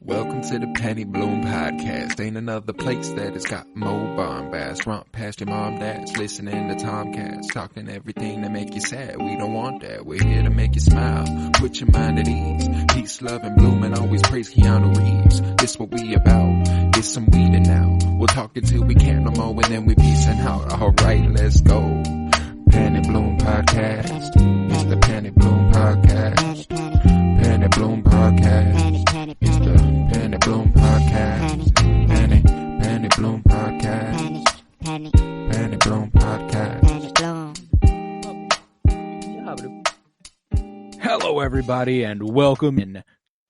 Welcome to the Penny Bloom Podcast. Ain't another place that has got more bombast. Romp past your mom, dads, listening to Tomcats, talking everything that make you sad. We don't want that. We're here to make you smile. Put your mind at ease. Peace, love, and bloom, and always praise Keanu Reeves. This what we about. This some weeding now. We'll talk until we can't no more, and then we peacing out. Alright, let's go. Penny Bloom Podcast. It's the Penny Bloom Podcast. Penny Bloom Podcast. It's the Penny Bloom Podcast. Penny Bloom Podcast. Penny Bloom Podcast. Hello, everybody, and welcome in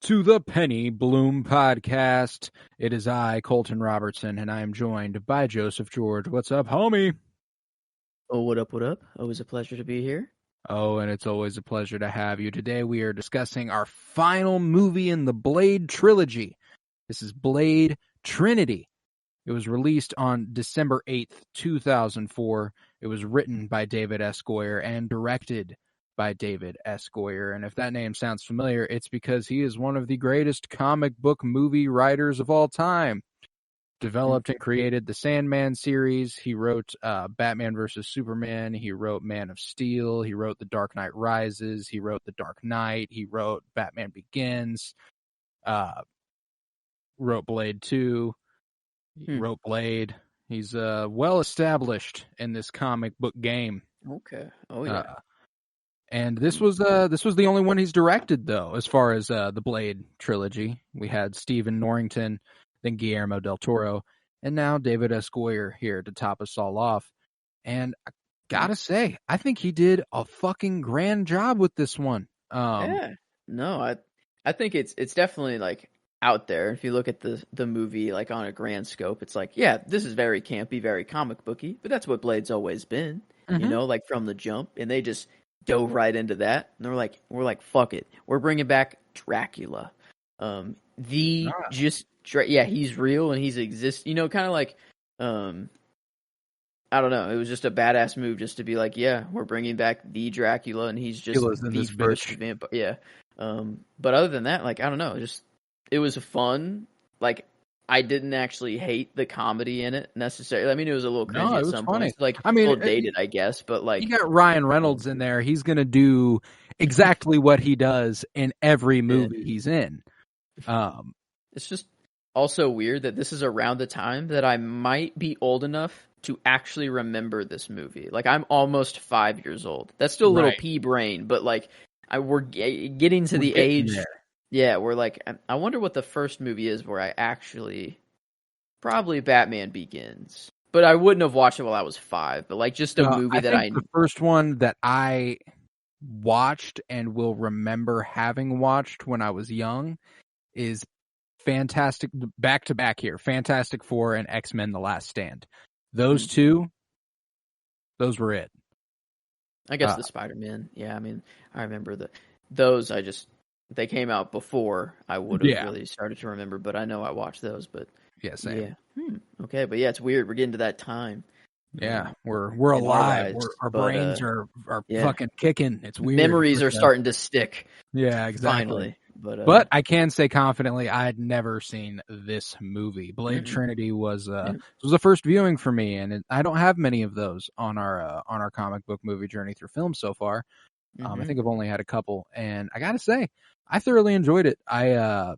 to the Penny Bloom Podcast. It is I, Colton Robertson, and I am joined by Joseph George. What's up, homie? Oh, what up, what up? Always a pleasure to be here. Oh, and it's always a pleasure to have you. Today we are discussing our final movie in the Blade trilogy. This is Blade Trinity. It was released on December 8th, 2004. It was written by David S. Goyer and directed by David S. Goyer. And if that name sounds familiar, it's because he is one of the greatest comic book movie writers of all time. Developed and created the Sandman series. He wrote Batman vs. Superman. He wrote Man of Steel. He wrote The Dark Knight Rises. He wrote The Dark Knight. He wrote Batman Begins. Wrote Blade 2. He wrote Blade. He's well established in this comic book game. Okay. Oh yeah. And this was the only one he's directed, though, as far as the Blade trilogy. We had Stephen Norrington, then Guillermo del Toro, and now David S. Goyer here to top us all off. And I gotta say, I think he did a fucking grand job with this one. Yeah. No, I think it's definitely like out there. If you look at the movie like on a grand scope, it's like, yeah, this is very campy, very comic booky, but that's what Blade's always been, you know, like from the jump. And they just dove right into that. And we're like, fuck it. We're bringing back Dracula. He's real and he's exist. You know, kind of like, I don't know. It was just a badass move just to be like, yeah, we're bringing back the Dracula and he's just the first vampire. Yeah. But other than that, like, I don't know. It was fun. Like, I didn't actually hate the comedy in it necessarily. I mean, it was a little cringy at some points. Like, I mean, a little dated, I guess. But like, you got Ryan Reynolds in there. He's gonna do exactly what he does in every movie he's in. It's just also weird that this is around the time that I might be old enough to actually remember this movie. Like, I'm almost 5 years old. That's still a little pea brain, but like, we're getting to the age. There. Yeah, we're like, I wonder what the first movie is where I actually, probably Batman Begins. But I wouldn't have watched it while I was 5. But like, just a movie the first one that I watched and will remember having watched when I was young is Fantastic, back to back here, Fantastic Four and X-Men The Last Stand. Those two, those were it. I guess the Spider-Man. Yeah, I mean, I remember those. They came out before I would have really started to remember, but I know I watched those. But yeah, same. Yeah. Okay, but yeah, it's weird. We're getting to that time. Yeah, we're alive. Our brains are fucking kicking. It's weird. Memories are starting to stick. Yeah, exactly. Finally. But I can say confidently, I had never seen this movie. Blade Trinity was the first viewing for me, and I don't have many of those on our comic book movie journey through film so far. I think I've only had a couple, and I gotta say, I thoroughly enjoyed it. I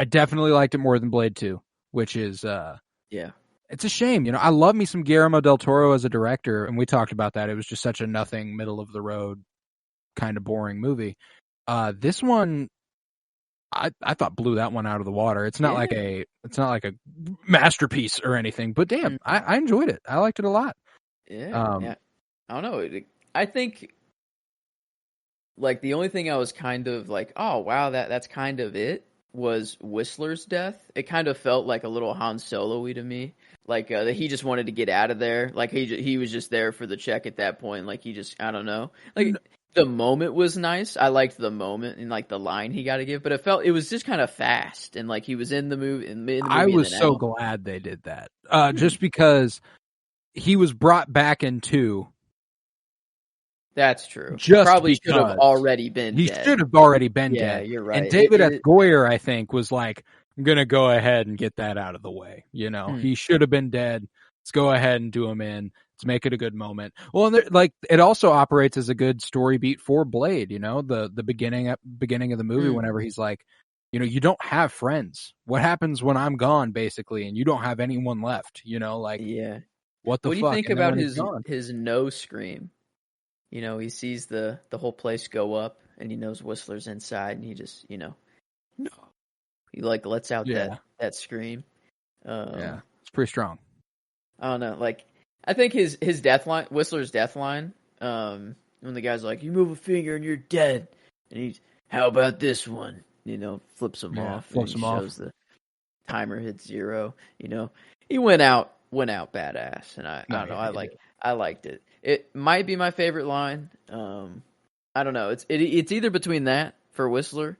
definitely liked it more than Blade 2, which is it's a shame. You know, I love me some Guillermo del Toro as a director, and we talked about that. It was just such a nothing, middle of the road, kind of boring movie. This one, I thought blew that one out of the water. It's not like a masterpiece or anything, but damn, I enjoyed it. I liked it a lot. Yeah. I don't know. I think like the only thing I was kind of like, oh wow, that's kind of it, was Whistler's death. It kind of felt like a little Han Solo-y to me. Like that he just wanted to get out of there. Like he was just there for the check at that point. Like he just, I don't know. Like the moment was nice. I liked the moment and like the line he got to give, but it was just kind of fast and like he was in the movie. I was so glad they did that. Just because he was brought back in 2. That's true. Just probably should have already been. He dead. should have already been yeah, dead. you're right. And David S. Goyer, I think, was like, I'm gonna go ahead and get that out of the way. You know, Hmm. he should have been dead. Let's go ahead and do him in. Let's make it a good moment. Well, and like it also operates as a good story beat for Blade. You know, the beginning of the movie, whenever he's like, you know, you don't have friends. What happens when I'm gone, basically, and you don't have anyone left? You know, like Yeah. what the What do you fuck? think And then about when he's gone, his no scream? You know, he sees the whole place go up, and he knows Whistler's inside, and he just, no, he like lets out yeah, that scream. yeah, it's pretty strong. I don't know, like I think his death line, Whistler's death line, when the guy's like, "You move a finger and you're dead," and he's, "How about this one?" You know, flips him Yeah, off, and flips he him off. shows the timer hits 0. You know, he went out badass, and I don't know, I liked it. It might be my favorite line. I don't know. It's either between that for Whistler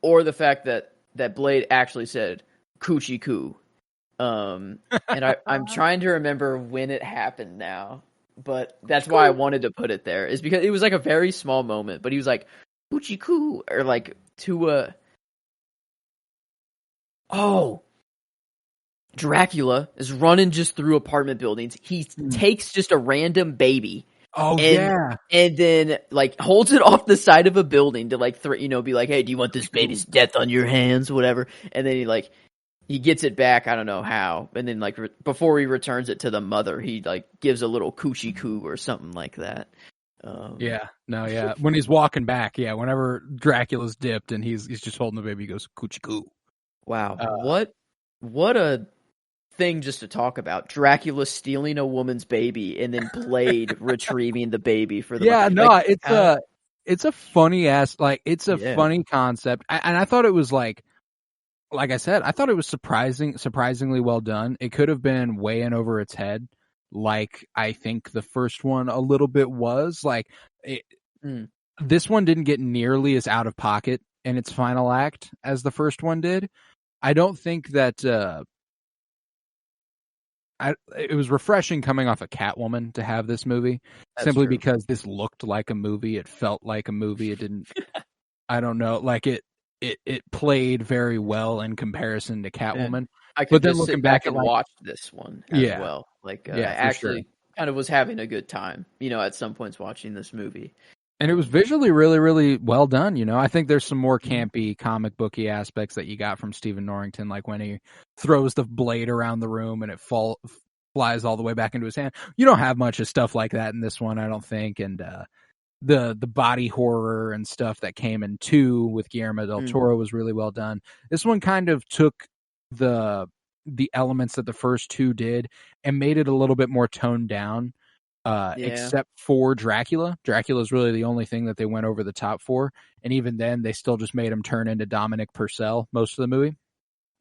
or the fact that Blade actually said "coochie coo." And I'm trying to remember when it happened now, but that's why I wanted to put it there. Is because it was like a very small moment, but he was like "coochie coo" or like to oh. Dracula is running just through apartment buildings. He takes just a random baby. Oh and, yeah. And then like holds it off the side of a building to like be like, "Hey, do you want this baby's death on your hands?" Whatever. And then he gets it back. I don't know how. And then like before he returns it to the mother, he like gives a little coochie coo or something like that. Yeah. No. Yeah. When he's walking back. Yeah. Whenever Dracula's dipped and he's just holding the baby, he goes coochie coo. Wow. What a thing just to talk about. Dracula stealing a woman's baby and then Blade retrieving the baby for the it's a funny ass, like, it's a funny concept. And I thought it was like I said, I thought it was surprisingly well done. It could have been way in over its head, like I think the first one a little bit was. Like this one didn't get nearly as out of pocket in its final act as the first one did. I don't think that it was refreshing coming off of Catwoman to have this movie. That's simply true. because this looked like a movie. It felt like a movie. It didn't. I don't know. Like it played very well in comparison to Catwoman. I could but then just looking sit back and at watch this one as well. Like I actually kind of was having a good time, at some points watching this movie. And it was visually really, really well done. I think there's some more campy, comic booky aspects that you got from Stephen Norrington, like when he throws the blade around the room and it flies all the way back into his hand. You don't have much of stuff like that in this one, I don't think. And the body horror and stuff that came in 2 with Guillermo del Toro was really well done. This one kind of took the elements that the first 2 did and made it a little bit more toned down. Except for Dracula. Dracula is really the only thing that they went over the top for, and even then, they still just made him turn into Dominic Purcell most of the movie.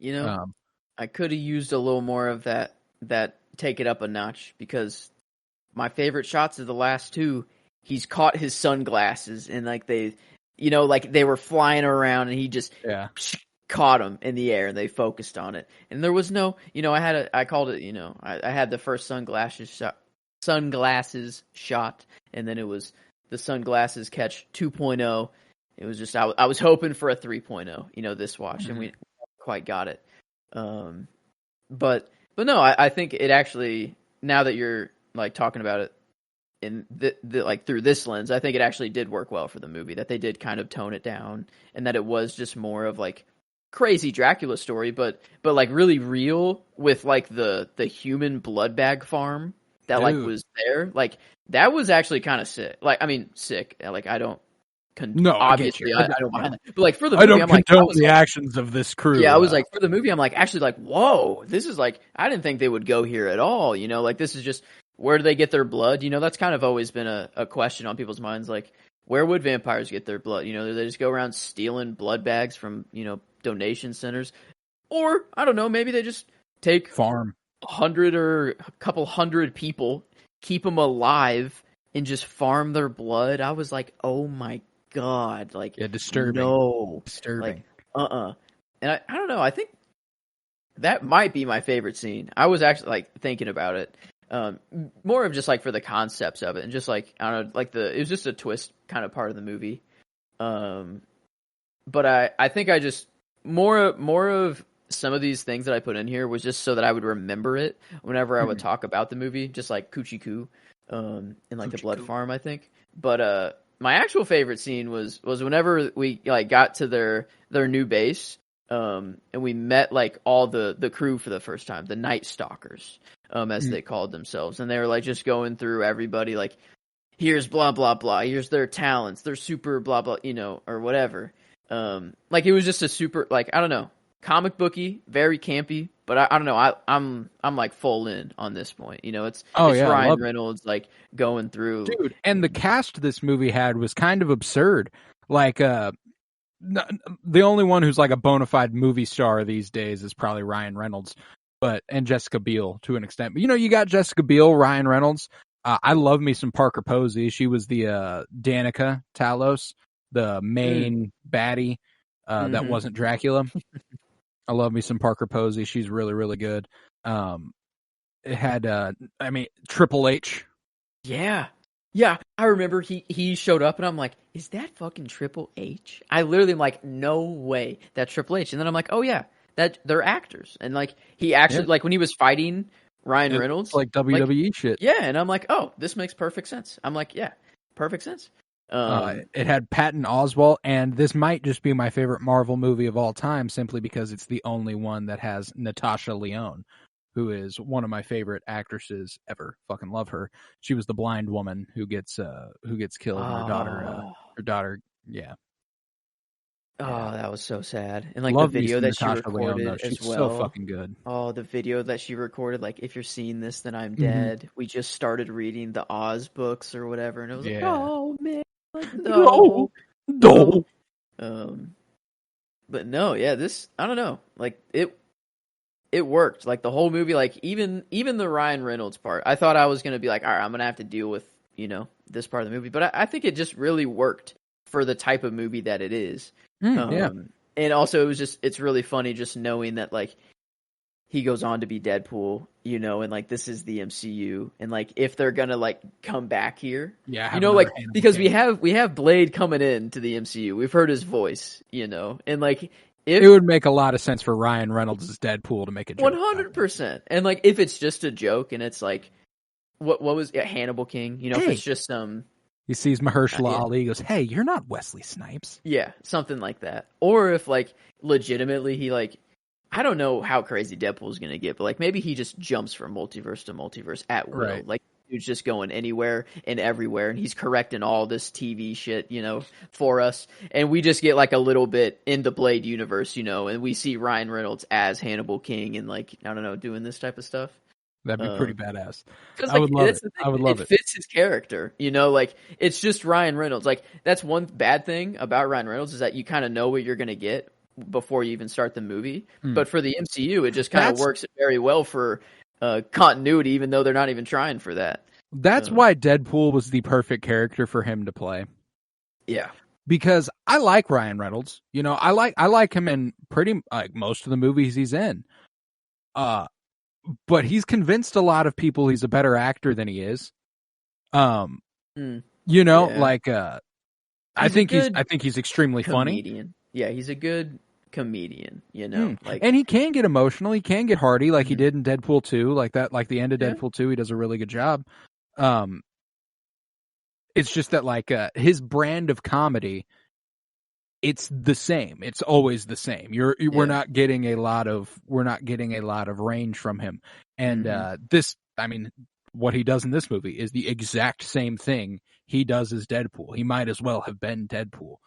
I could have used a little more of that take it up a notch, because my favorite shots of the last 2, he's caught his sunglasses and like they were flying around and he just caught them in the air and they focused on it, and there was no, I called it, I had the first sunglasses shot, and then it was the sunglasses catch 2.0. It was just I was hoping for a 3.0, this watch, and we quite got it. But no, I think it actually, now that you're like talking about it in the like through this lens, I think it actually did work well for the movie, that they did kind of tone it down, and that it was just more of like crazy Dracula story, but like really real, with like the human blood bag farm that like was there. Like that was actually kind of sick. Like, I mean, sick. Like I don't. Obviously, I don't mind that. But like for the movie, I don't condone the actions of this crew. Yeah, I was like, for the movie, I'm like, actually like, whoa, this is like, I didn't think they would go here at all. Like this is just, where do they get their blood? That's kind of always been a question on people's minds. Like, where would vampires get their blood? Do they just go around stealing blood bags from, donation centers? Or, I don't know, maybe they just take farm 100 or a couple hundred people, keep them alive, and just farm their blood. I was like, oh my God, like, disturbing. No, disturbing. Like, and I don't know. I think that might be my favorite scene. I was actually like thinking about it, more of just like for the concepts of it, and just like, I don't know, like it was just a twist kind of part of the movie. But I think I just more of some of these things that I put in here was just so that I would remember it whenever I would talk about the movie, just like Coochie Coo, and like the Blood Farm, I think. But my actual favorite scene was whenever we like got to their new base, and we met like all the crew for the first time, the Night Stalkers, as they called themselves, and they were like just going through everybody, like here's blah blah blah, here's their talents, they're super blah blah, or whatever. Like it was just a super, like, I don't know, comic booky, very campy, but I don't know, I'm like full in on this point. It's Ryan Reynolds like going through, dude, and the cast this movie had was kind of absurd. Like the only one who's like a bona fide movie star these days is probably Ryan Reynolds, and Jessica Biel to an extent. But you got Jessica Biel, Ryan Reynolds. I love me some Parker Posey. She was the Danica Talos, the main baddie that wasn't Dracula. I love me some Parker Posey. She's really, really good. It had, Triple H. Yeah. I remember he showed up, and I'm like, is that fucking Triple H? I literally am like, no way, that's Triple H. And then I'm like, oh yeah, that they're actors. And like he actually like when he was fighting Ryan Reynolds, like WWE shit. Yeah, and I'm like, oh, this makes perfect sense. I'm like, yeah, perfect sense. It had Patton Oswalt, and this might just be my favorite Marvel movie of all time, simply because it's the only one that has Natasha Lyonne, who is one of my favorite actresses ever. Fucking love her. She was the blind woman who gets killed, and her daughter, yeah. Oh, that was so sad. And like love the video that she Natasha recorded Lyonne, as she's well. so fucking good. Oh, the video that she recorded, like, if you're seeing this, then I'm dead. We just started reading the Oz books or whatever, and it was like, oh man, like, no. But no, yeah, this, I don't know, like it worked. Like the whole movie, like even the Ryan Reynolds part, I thought I was gonna be like, all right, I'm gonna have to deal with this part of the movie, but I think it just really worked for the type of movie that it is. Yeah. And also it's really funny just knowing that like he goes on to be Deadpool, and like this is the MCU, and like if they're gonna like come back here, like because we have Blade coming in to the MCU, we've heard his voice, and like it would make a lot of sense for Ryan Reynolds' Deadpool to make a joke. 100%, and like if it's just a joke and it's like what was it, Hannibal King, if it's just some. He sees Mahershala Ali, goes, hey, you're not Wesley Snipes. Yeah, something like that. Or if, like, legitimately he, like, I don't know how crazy Deadpool's going to get, but, like, maybe he just jumps from multiverse to multiverse at will. Right. Like, dude's just going anywhere and everywhere, and he's correcting all this TV shit, for us. And we just get, like, a little bit in the Blade universe, and we see Ryan Reynolds as Hannibal King and, like, I don't know, doing this type of stuff. That'd be pretty badass. Like, I would love it. I would love it. It fits his character, like it's just Ryan Reynolds. Like that's one bad thing about Ryan Reynolds is that you kind of know what you're going to get before you even start the movie. But for the MCU, it just kind of works very well for continuity, even though they're not even trying for that. That's why Deadpool was the perfect character for him to play. Yeah. Because I like Ryan Reynolds. I like him in pretty like most of the movies he's in. But he's convinced a lot of people he's a better actor than he is. I think he's extremely comedian. funny. Yeah, he's a good comedian, like, and he can get emotional, he can get hearty like he did in Deadpool 2, like the end of Deadpool 2, he does a really good job. It's just that like his brand of comedy, it's the same. It's always the same. We're not getting a lot of range from him. And what he does in this movie is the exact same thing he does as Deadpool. He might as well have been Deadpool.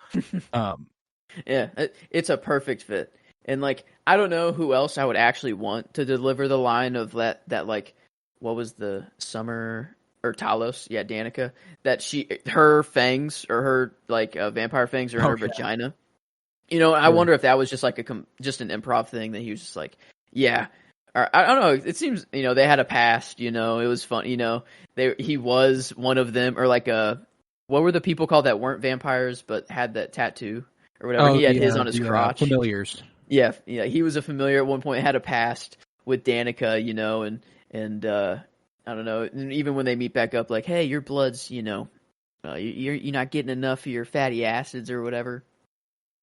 Yeah, it's a perfect fit. And like I don't know who else I would actually want to deliver the line of that like what was the Summer or Talos, Danica, that her fangs or her like vampire fangs are in her vagina. I wonder if that was just like just an improv thing that he was just like, yeah. Or, I don't know. It seems they had a past. It was fun. He was one of them, or like what were the people called that weren't vampires but had that tattoo or whatever? He had his on his crotch. Familiars. Yeah. He was a familiar at one point. Had a past with Danica, and I don't know. And even when they meet back up, like, hey, your blood's, you're not getting enough of your fatty acids or whatever.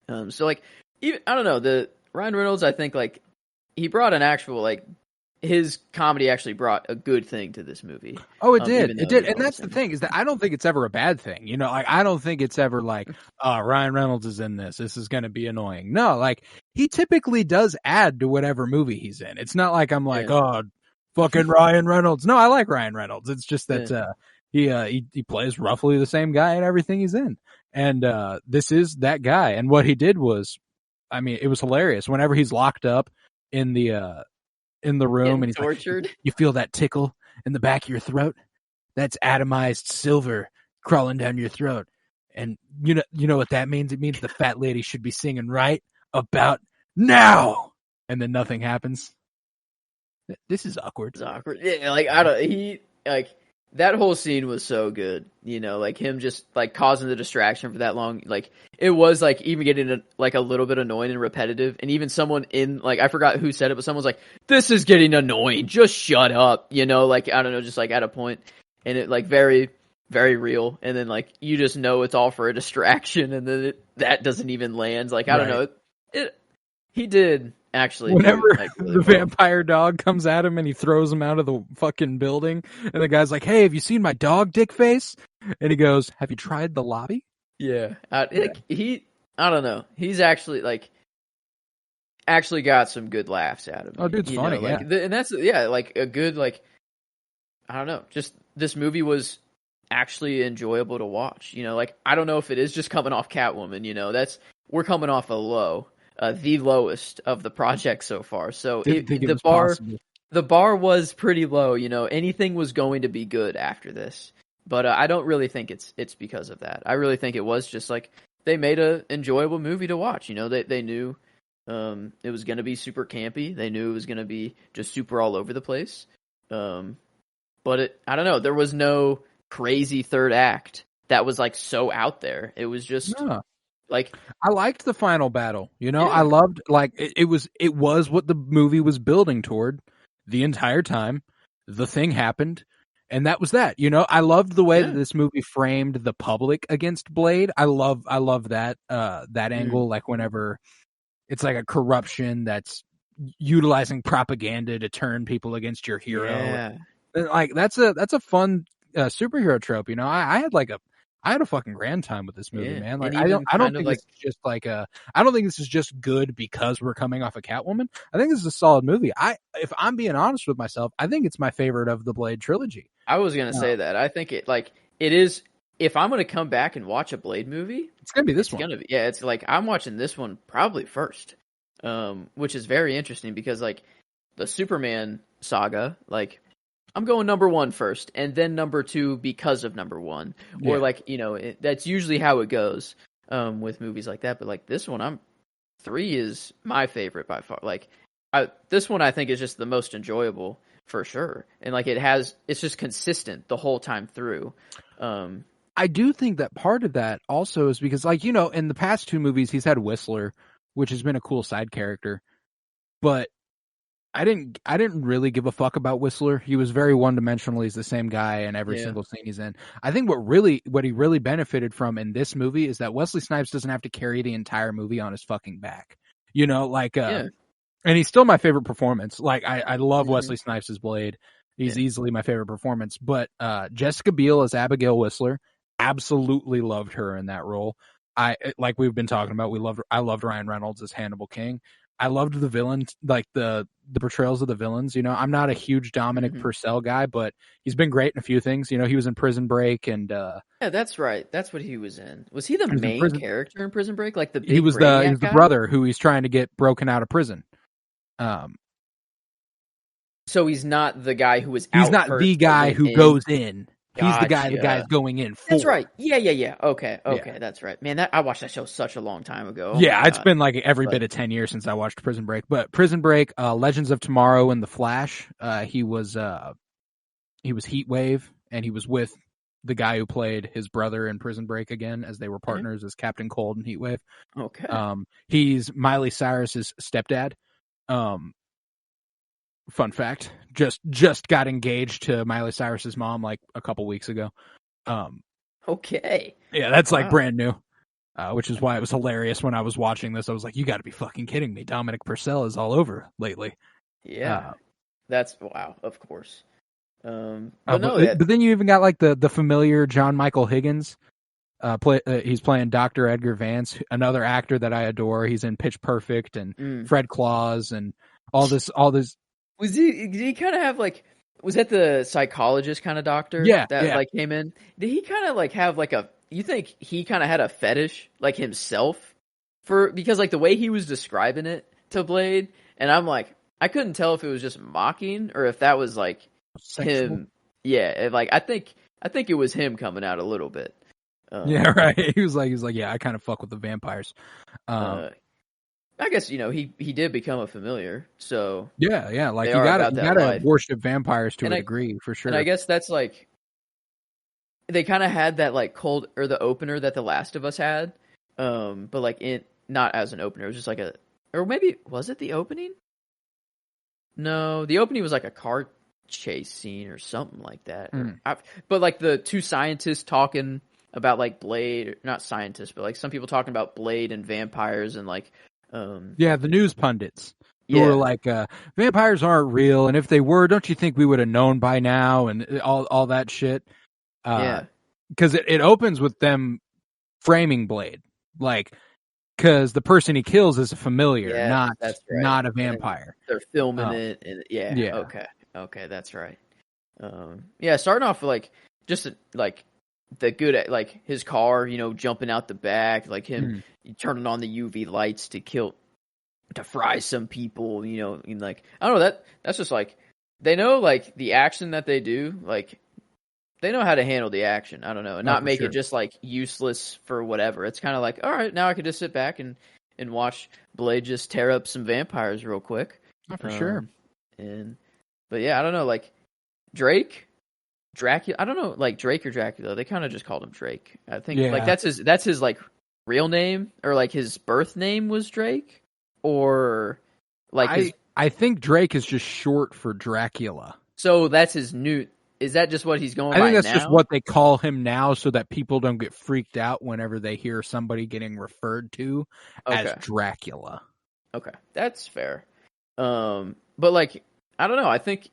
So like, even I don't know, the Ryan Reynolds, I think like he brought an actual like his comedy actually brought a good thing to this movie. Oh, it did. It did. And all that's the thing is that I don't think it's ever a bad thing. You know, like I don't think it's ever like, Ryan Reynolds is in this. This is going to be annoying. No, like he typically does add to whatever movie he's in. It's not like I'm like, oh, fucking Ryan Reynolds. No, I like Ryan Reynolds. It's just that he plays roughly the same guy in everything he's in. And this is that guy. And what he did was, I mean, it was hilarious. Whenever he's locked up in the room and he's tortured. Like, you feel that tickle in the back of your throat? That's atomized silver crawling down your throat. And you know what that means? It means the fat lady should be singing right about now. And then nothing happens. This is awkward. It's awkward. Yeah, like that whole scene was so good. You know, like him just like causing the distraction for that long. Like it was like even getting like a little bit annoying and repetitive. And even someone in like, I forgot who said it, but someone's like, this is getting annoying. Just shut up. You know, like, I don't know, just like at a point. And it like very, very real. And then like, you just know it's all for a distraction. And then that doesn't even land. Like, I don't know. He did. Actually, whenever really the vampire dog comes at him and he throws him out of the fucking building, and the guy's like, "Hey, have you seen my dog, dick face?" And he goes, "Have you tried the lobby?" Yeah, I don't know. He's actually got some good laughs out of it. Oh, dude's funny, like, and that's like a good like, I don't know. Just this movie was actually enjoyable to watch. You know, like I don't know if it is just coming off Catwoman. You know, we're coming off a low. The lowest of the project so far. So the bar was pretty low. You know, anything was going to be good after this. But I don't really think it's because of that. I really think it was just like they made a enjoyable movie to watch. You know, they knew it was going to be super campy. They knew it was going to be just super all over the place. But I don't know. There was no crazy third act that was like so out there. It was just. Yeah. Like I liked the final battle, you know. Yeah. I loved like it was what the movie was building toward the entire time. The thing happened, and that was that. You know, I loved the way that this movie framed the public against Blade. I love that angle. Like whenever it's like a corruption that's utilizing propaganda to turn people against your hero. Yeah. Like that's a fun superhero trope. You know, I had a fucking grand time with this movie, man. Like I don't think this is just like I don't think this is just good because we're coming off of Catwoman. I think this is a solid movie. If I'm being honest with myself, I think it's my favorite of the Blade trilogy. I was gonna say that. I think it is. If I'm gonna come back and watch a Blade movie, it's gonna be this one. It's like I'm watching this one probably first, which is very interesting because like the Superman saga, like. I'm going number 1 first, and then number 2 because of number 1. Or like, you know, that's usually how it goes with movies like that. But like this one, 3 is my favorite by far. Like this one I think is just the most enjoyable for sure. And like it's just consistent the whole time through. I do think that part of that also is because like, you know, in the past 2 movies, he's had Whistler, which has been a cool side character, but I didn't really give a fuck about Whistler. He was very one-dimensional. He's the same guy in every single scene he's in. I think what he really benefited from in this movie is that Wesley Snipes doesn't have to carry the entire movie on his fucking back. You know, like, and he's still my favorite performance. Like, I love Wesley Snipes as Blade. He's easily my favorite performance. But Jessica Biel as Abigail Whistler, absolutely loved her in that role. Like we've been talking about, I loved Ryan Reynolds as Hannibal King. I loved the villains, like the portrayals of the villains. You know, I'm not a huge Dominic Purcell guy, but he's been great in a few things. You know, he was in Prison Break and yeah, that's right. That's what he was in. Was he the main character in Prison Break? Like the big he was the brother who he's trying to get broken out of prison. So he's not the guy who was. He's not the guy who goes in. He's the guy's going in for. That's right. Yeah. Okay, that's right. Man, I watched that show such a long time ago. Yeah, it's been like every bit of 10 years since I watched Prison Break. But Prison Break, Legends of Tomorrow and The Flash, he was Heat Wave, and he was with the guy who played his brother in Prison Break again, as they were partners as Captain Cold and Heat Wave. Okay. He's Miley Cyrus's stepdad. Fun fact, just got engaged to Miley Cyrus's mom like a couple weeks ago. Okay. Yeah, that's like brand new, which is why it was hilarious when I was watching this. I was like, you got to be fucking kidding me. Dominic Purcell is all over lately. Yeah, that's wow. Of course. But then you even got like the familiar John Michael Higgins. He's playing Dr. Edgar Vance, another actor that I adore. He's in Pitch Perfect and Fred Claus and all this. Was did he kind of have like? Was that the psychologist kind of doctor? That like came in. Did he kind of like have like a? You think he kind of had a fetish like himself because like the way he was describing it to Blade, and I'm like, I couldn't tell if it was just mocking or if that was like sexual? him. Yeah, like I think it was him coming out a little bit. Yeah, right. He was like, yeah, I kind of fuck with the vampires. I guess he did become a familiar, so yeah. Like you gotta worship vampires to a degree for sure. And I guess that's like they kind of had that like cold or the opener that The Last of Us had, but like not as an opener. It was just like or maybe was it the opening? No, the opening was like a car chase scene or something like that. But like the two scientists talking about like Blade, not scientists, but like some people talking about Blade and vampires and like the news pundits who were like vampires aren't real, and if they were, don't you think we would have known by now, and all that shit. Because it opens with them framing Blade, like because the person he kills is a familiar, not a vampire. And they're filming it, and okay, that's right. Starting off with like just like the good, like his car, jumping out the back, like him turning on the UV lights to fry some people, and like I don't know, that's just like they know like the action that they do, like they know how to handle the action. I don't know, and not make it just like useless for whatever. It's kind of like, all right, now I can just sit back and watch Blade just tear up some vampires real quick. Not for sure. But yeah, I don't know, like Dracula, I don't know, like Drake or Dracula. They kind of just called him Drake. I think like that's his like real name, or like his birth name was Drake, or like I think Drake is just short for Dracula. So that's his new. Is that just what he's going by now? I think that's just what they call him now, so that people don't get freaked out whenever they hear somebody getting referred to as Dracula. Okay, that's fair. But like I don't know. I think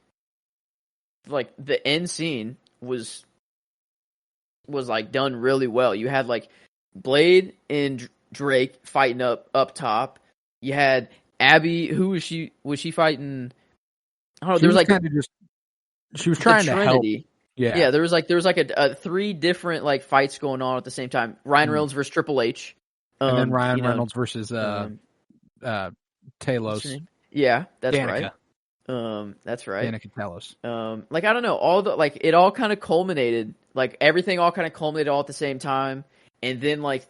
like the end scene was like done really well. You had like Blade and Drake fighting up top. You had Abby. Who was she? Was she fighting? I don't know. There was like she was trying to help. Yeah. There was like a 3 different like fights going on at the same time. Ryan Reynolds versus Triple H, and then Ryan Reynolds versus Talos. Yeah, that's Danica. right. That's right. Danica Talos. Like I don't know, all the like it all kind of culminated, like everything all kind of culminated all at the same time, and then like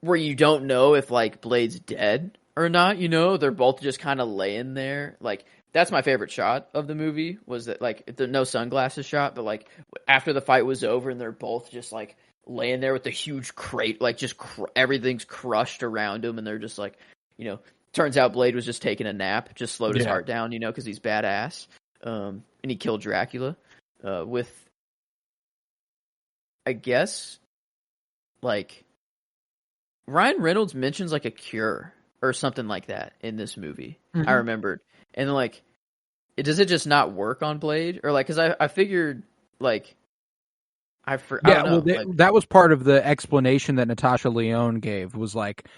where you don't know if like Blade's dead or not. They're both just kind of laying there. Like that's my favorite shot of the movie, was that like the no sunglasses shot, but like after the fight was over and they're both just like laying there with the huge crate, like just everything's crushed around them, and they're just like, turns out Blade was just taking a nap, just slowed his heart down, because he's badass. And he killed Dracula with, I guess, like Ryan Reynolds mentions like a cure or something like that in this movie. I remembered. And like, does it just not work on Blade? Or like, because I figured like, I don't know. That was part of the explanation that Natasha Lyonne gave, was like,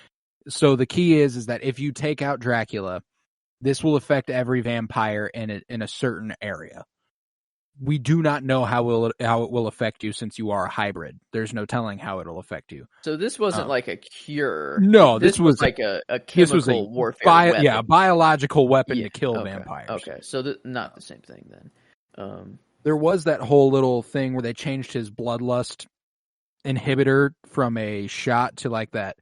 so the key is that if you take out Dracula, this will affect every vampire in a certain area. We do not know how it will affect you, since you are a hybrid. There's no telling how it'll affect you. So this wasn't like a cure. No, this was like a chemical warfare weapon. Yeah, a biological weapon to kill vampires. Okay, so not the same thing then. There was that whole little thing where they changed his bloodlust inhibitor from a shot to like that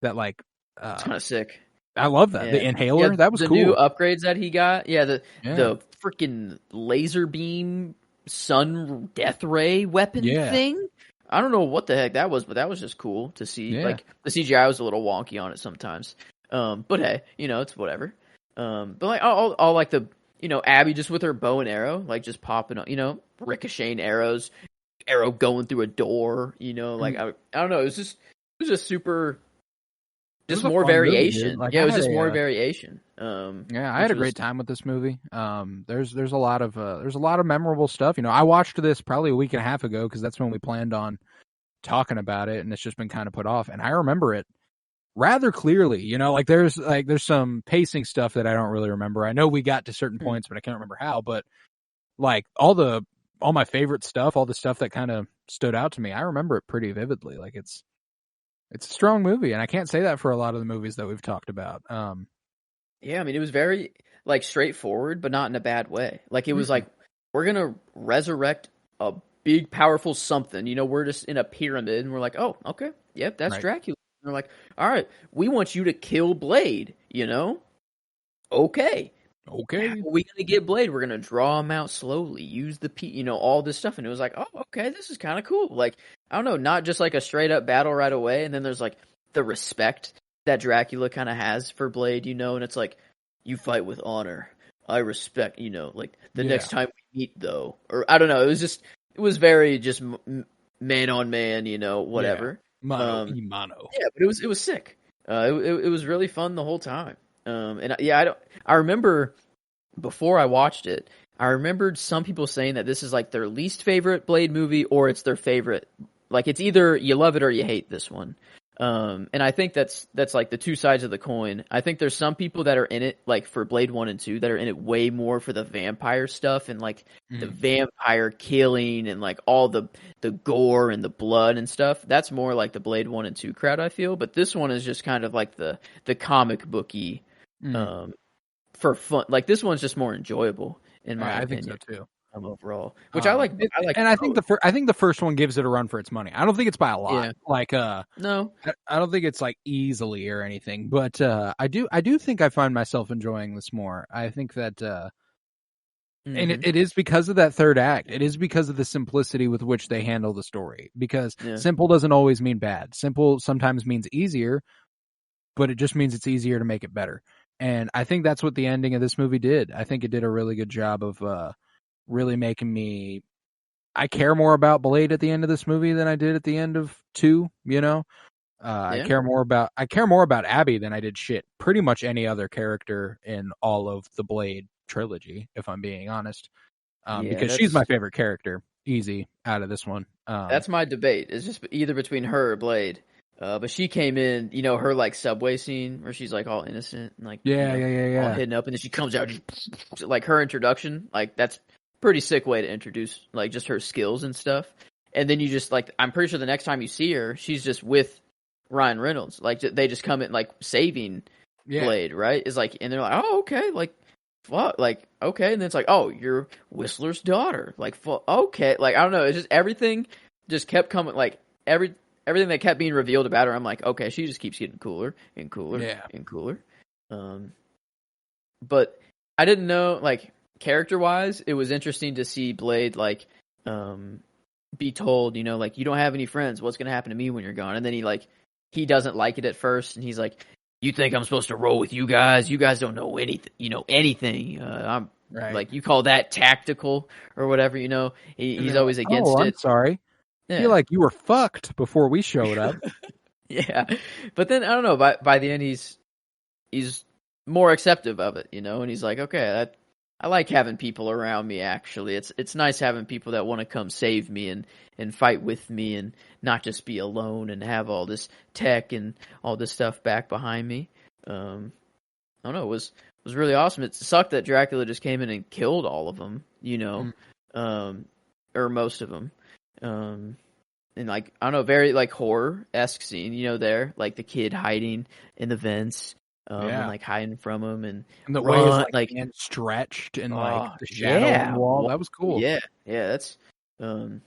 like. It's kind of sick. I love that. The inhaler, that was cool. The new upgrades that he got. Yeah, the freaking laser beam sun death ray weapon thing. I don't know what the heck that was, but that was just cool to see. Yeah. Like the CGI was a little wonky on it sometimes. But hey, it's whatever. But like all like the Abby just with her bow and arrow, like just popping up, ricocheting arrows, arrow going through a door, like I don't know, it was just super. Just more variation. Like, it was just more variation. Yeah, I had a great time with this movie. There's a lot of memorable stuff. You know, I watched this probably a week and a half ago because that's when we planned on talking about it, and it's just been kind of put off. And I remember it rather clearly. You know, like there's some pacing stuff that I don't really remember. I know we got to certain points, but I can't remember how. But like all my favorite stuff, all the stuff that kind of stood out to me, I remember it pretty vividly. Like it's a strong movie, and I can't say that for a lot of the movies that we've talked about. Yeah, I mean, it was very like straightforward, but not in a bad way. Like it was like, we're gonna resurrect a big, powerful something. You know, we're just in a pyramid, and we're like, oh, okay, yep, that's Right. Dracula. And they're like, all right, we want you to kill Blade. You know, okay. How are we gonna get Blade? We're gonna draw him out slowly, use the all this stuff, and it was like, oh, okay, this is kind of cool. Like, I don't know, not just like a straight up battle right away, and then there's like the respect that Dracula kind of has for Blade, and it's like, you fight with honor. I respect, like the next time we meet, though, or I don't know. It was very just man on man, whatever. Mano y mano. Yeah, but it was sick. It was really fun the whole time. I remember before I watched it, I remembered some people saying that this is like their least favorite Blade movie, or it's their favorite. Like it's either you love it or you hate this one. And I think that's like the two sides of the coin. I think there's some people that are in it, like for Blade 1 and 2, that are in it way more for the vampire stuff and like the vampire killing and like all the gore and the blood and stuff. That's more like the Blade 1 and 2 crowd, I feel. But this one is just kind of like the comic booky, for fun. Like this one's just more enjoyable in my opinion. I think so too. Overall, which I like, and I think the first one gives it a run for its money. I don't think it's by a lot. Yeah. Like, no, I don't think it's like easily or anything. But I do think I find myself enjoying this more. I think that, and it is because of that third act. It is because of the simplicity with which they handle the story. Because simple doesn't always mean bad. Simple sometimes means easier, but it just means it's easier to make it better. And I think that's what the ending of this movie did. I think it did a really good job of really making me. I care more about Blade at the end of this movie than I did at the end of 2. I care more about Abby than I did pretty much any other character in all of the Blade trilogy, if I'm being honest. Because she's my favorite character, easy out of this one. That's my debate. It's just either between her or Blade. But she came in, her like subway scene where she's like all innocent and like all hidden up, and then she comes out, like her introduction, like that's pretty sick way to introduce like just her skills and stuff. And then you just like, I'm pretty sure the next time you see her, she's just with Ryan Reynolds. Like they just come in like saving Blade, right? It's like, and they're like, oh, okay, like fuck, like okay, and then it's like, oh, you're Whistler's daughter, like okay, like I don't know, it's just everything just kept coming, like everything that kept being revealed about her. I'm like, okay, she just keeps getting cooler and cooler and cooler. But I didn't know, like, character-wise, it was interesting to see Blade, like, be told, like, you don't have any friends. What's going to happen to me when you're gone? And then he doesn't like it at first, and he's like, you think I'm supposed to roll with you guys? You guys don't know anything, I'm right. Like, you call that tactical or whatever, he's always against it. I'm sorry. I feel like you were fucked before we showed up. Yeah. But then, I don't know, by the end, he's more acceptive of it, and he's like, okay, I like having people around me, actually. It's nice having people that want to come save me and fight with me and not just be alone and have all this tech and all this stuff back behind me. I don't know, it was really awesome. It sucked that Dracula just came in and killed all of them, or most of them. And like, I don't know, very like horror-esque scene, there, like the kid hiding in the vents. And like hiding from him, and the way his like hand stretched and like the shadow on the wall. That was cool. Yeah, that's the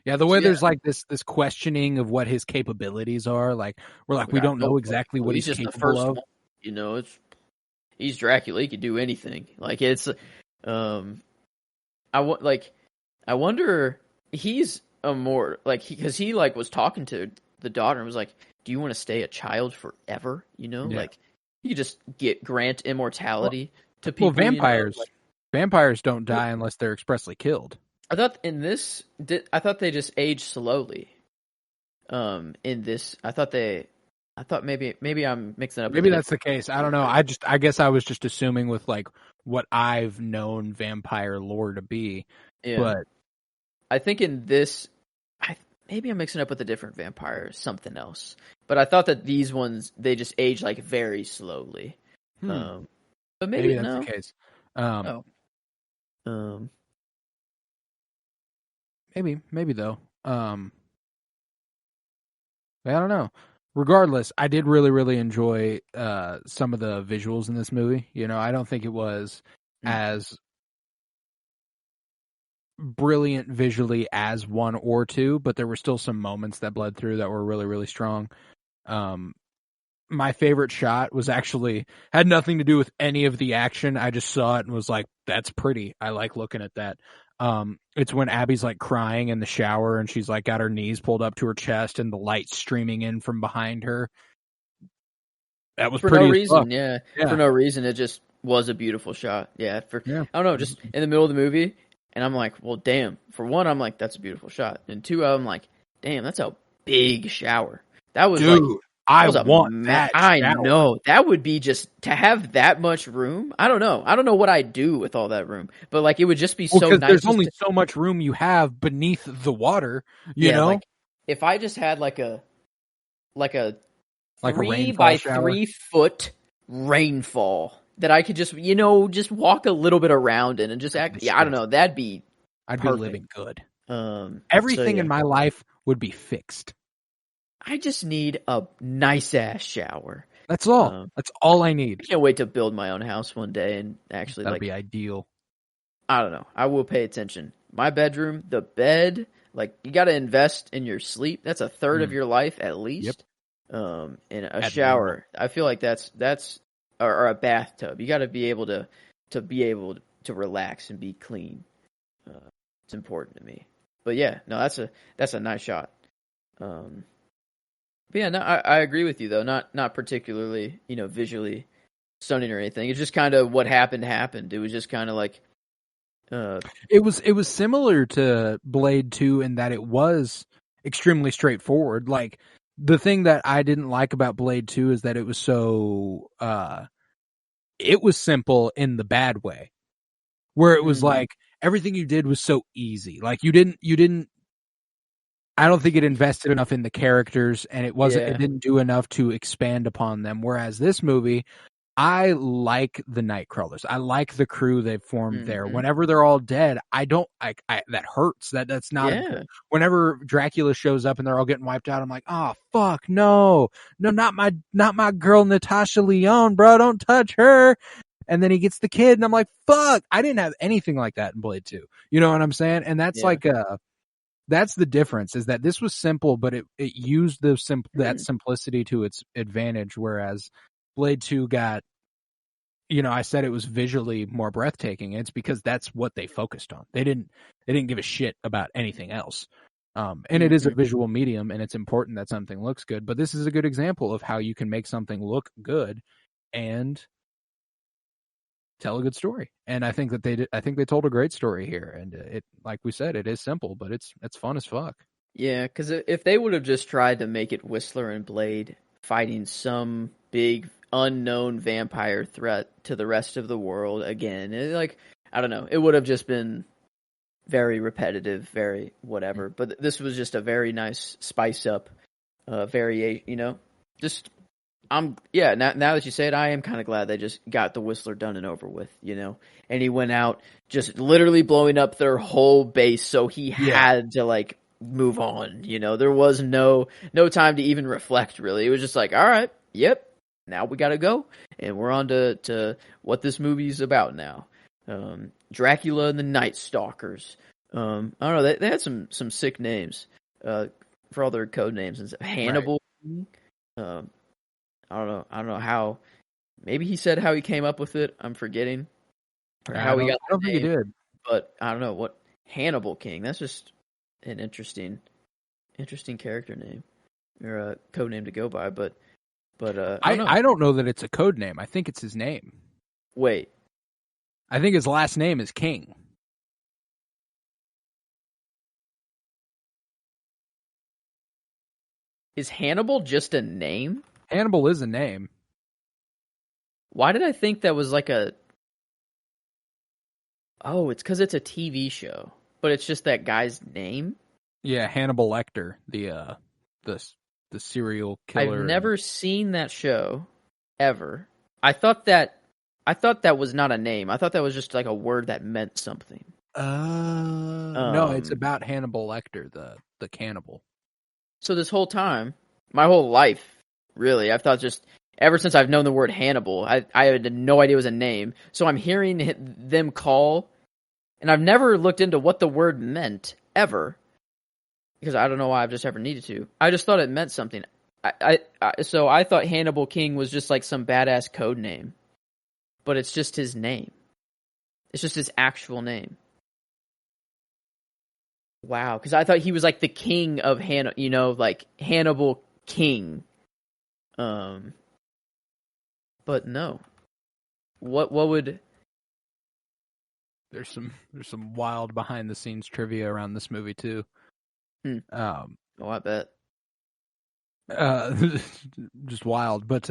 way there's like this questioning of what his capabilities are. Like we're like we don't know exactly what he's just capable of. One. He's Dracula. He could do anything. Like it's I wonder he's a more like because he like was talking to the daughter and was like, "Do you want to stay a child forever?" Like. You just grant immortality to people. Well, vampires don't die unless they're expressly killed. I thought I thought they just age slowly. In this, I thought they I thought maybe I'm mixing up. Maybe with that's the case. I don't know. I guess I was just assuming with like what I've known vampire lore to be. Yeah. But I think in this, maybe I'm mixing up with a different vampire, something else. But I thought that these ones they just age like very slowly. But maybe that's no. the case. Maybe though. I don't know. Regardless, I did really, really enjoy some of the visuals in this movie. You know, I don't think it was as brilliant visually as 1 or 2, but there were still some moments that bled through that were really, really strong. My favorite shot was actually had nothing to do with any of the action. I just saw it and was like, that's pretty. I like looking at that. It's when Abby's like crying in the shower and she's like got her knees pulled up to her chest and the light streaming in from behind her. That was for pretty no as reason. fuck. Yeah, for no reason. It just was a beautiful shot. Yeah, I don't know, just in the middle of the movie, and I'm like, well, damn. For one, I'm like, that's a beautiful shot, and two, I'm like, damn, that's a big shower. That was Dude, like. I want that. I shower. know that would be just to have that much room. I don't know what I'd do with all that room, but like it would just be so nice. There's only so much room you have beneath the water. You know, like if I just had like a 3 a by shower. 3 foot rainfall that I could just just walk a little bit around in and just act. Yeah, I don't know. That'd be. I'd perfect. be living good. Everything in my life would be fixed. I just need a nice ass shower. That's all. That's all I need. I can't wait to build my own house one day and actually that'd be ideal. I don't know. I will pay attention. My bedroom, the bed, like you got to invest in your sleep. That's a third of your life at least. Yep. And a shower. I feel like that's or a bathtub. You got to be able to relax and be clean. It's important to me. But yeah, no, that's a nice shot. But yeah, no, I agree with you though. Not particularly, visually stunning or anything. It's just kind of what happened. It was just kind of like. It was similar to Blade 2 in that it was extremely straightforward. Like the thing that I didn't like about Blade 2 is that it was so it was simple in the bad way, where it was like everything you did was so easy. Like you didn't. I don't think it invested enough in the characters, and it didn't do enough to expand upon them. Whereas this movie, I like the Nightcrawlers. I like the crew they've formed there. Whenever they're all dead, that hurts. That's not good. Whenever Dracula shows up and they're all getting wiped out, I'm like, oh fuck, no, not my girl Natasha Lyonne, bro, don't touch her. And then he gets the kid, and I'm like, fuck, I didn't have anything like that in Blade 2. You know what I'm saying? And that's that's the difference, is that this was simple, but it used that simplicity to its advantage, whereas Blade 2 got, I said it was visually more breathtaking. It's because that's what they focused on. They didn't give a shit about anything else. And it is a visual medium, and it's important that something looks good, but this is a good example of how you can make something look good and tell a good story. And I think that they told a great story here. And it, like we said, it is simple, but it's fun as fuck. Yeah, because if they would have just tried to make it Whistler and Blade fighting some big unknown vampire threat to the rest of the world again, I don't know, it would have just been very repetitive, very whatever. But this was just a very nice spice up, just. Now that you say it, I am kind of glad they just got the Whistler done and over with, and he went out just literally blowing up their whole base, so he had to move on. There was no time to even reflect. Really, it was just like, all right, yep, now we got to go, and we're on to what this movie's about now. Dracula and the Night Stalkers. I don't know. They had some sick names for all their code names and stuff. Hannibal. Right. I don't know how. Maybe he said how he came up with it. I'm forgetting. I don't think he did. But I don't know what Hannibal King. That's just an interesting character name or a code name to go by. But I don't know that it's a code name. I think it's his name. Wait. I think his last name is King. Is Hannibal just a name? Hannibal is a name. Why did I think that was like a... Oh, it's because it's a TV show, but it's just that guy's name? Yeah, Hannibal Lecter, the serial killer. I've never seen that show, ever. I thought that was not a name. I thought that was just like a word that meant something. No, it's about Hannibal Lecter, the cannibal. So this whole time, my whole life, really, I've thought just ever since I've known the word Hannibal, I had no idea it was a name. So I'm hearing them call, and I've never looked into what the word meant ever, because I don't know why I've just ever needed to. I just thought it meant something. So I thought Hannibal King was just like some badass code name, but it's just his name. It's just his actual name. Wow, because I thought he was like the king of like Hannibal King. But no. What would... There's some wild behind the scenes trivia around this movie too. Oh, I bet. Just wild. But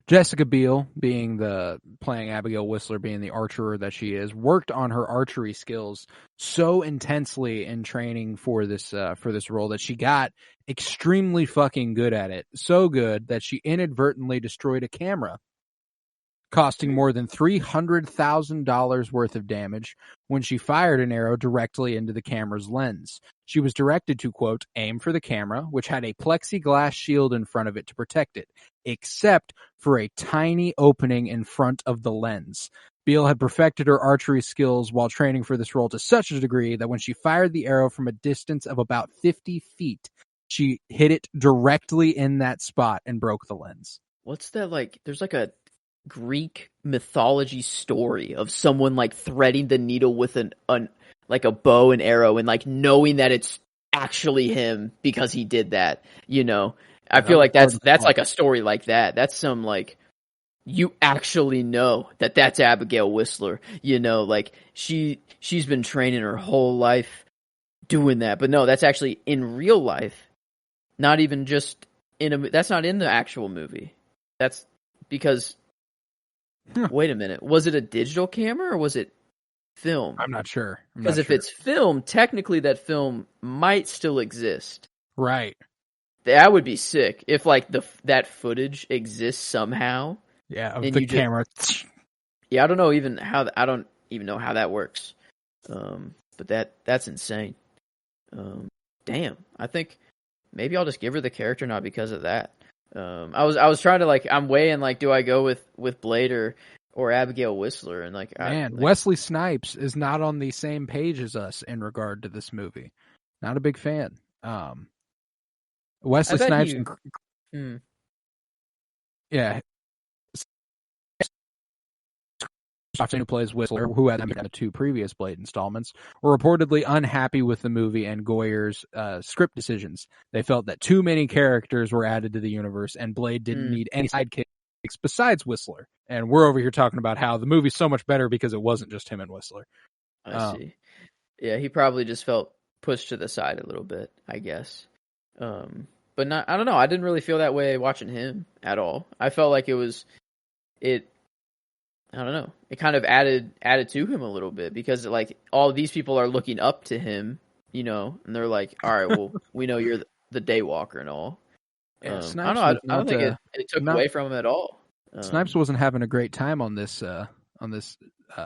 Jessica Biel, playing Abigail Whistler, being the archer that she is, worked on her archery skills so intensely in training for this role that she got extremely fucking good at it. So good that she inadvertently destroyed a camera, costing more than $300,000 worth of damage when she fired an arrow directly into the camera's lens. She was directed to, quote, aim for the camera, which had a plexiglass shield in front of it to protect it, except for a tiny opening in front of the lens. Beale had perfected her archery skills while training for this role to such a degree that when she fired the arrow from a distance of about 50 feet, she hit it directly in that spot and broke the lens. What's that like? There's like a Greek mythology story of someone like threading the needle with like a bow and arrow and like knowing that it's actually him because he did that. I feel like that's like a story like that. That's some like, you actually know that that's Abigail Whistler. Like she's been training her whole life doing that. But no, that's actually in real life. Not even just that's not in the actual movie. That's because... Wait a minute. Was it a digital camera or was it film? I'm not sure. Because if it's film, technically that film might still exist. Right. That would be sick if like that footage exists somehow. Yeah, of the camera. Yeah, I don't even know how that works. But that's insane. Damn. I think maybe I'll just give her the character not because of that. I was trying to like, I'm weighing like, do I go with Blade or Abigail Whistler? And like, Wesley Snipes is not on the same page as us in regard to this movie. Not a big fan. Wesley Snipes, yeah, who plays Whistler, who had the two previous Blade installments, were reportedly unhappy with the movie and Goyer's script decisions. They felt that too many characters were added to the universe, and Blade didn't need any sidekicks besides Whistler. And we're over here talking about how the movie's so much better because it wasn't just him and Whistler. I see. Yeah, he probably just felt pushed to the side a little bit, I guess. But I don't know. I didn't really feel that way watching him at all. I felt like I don't know. It kind of added to him a little bit because like all these people are looking up to him, and they're like, all right, well, we know you're the Daywalker and all. Yeah, I don't think it took away from him at all. Snipes wasn't having a great time on this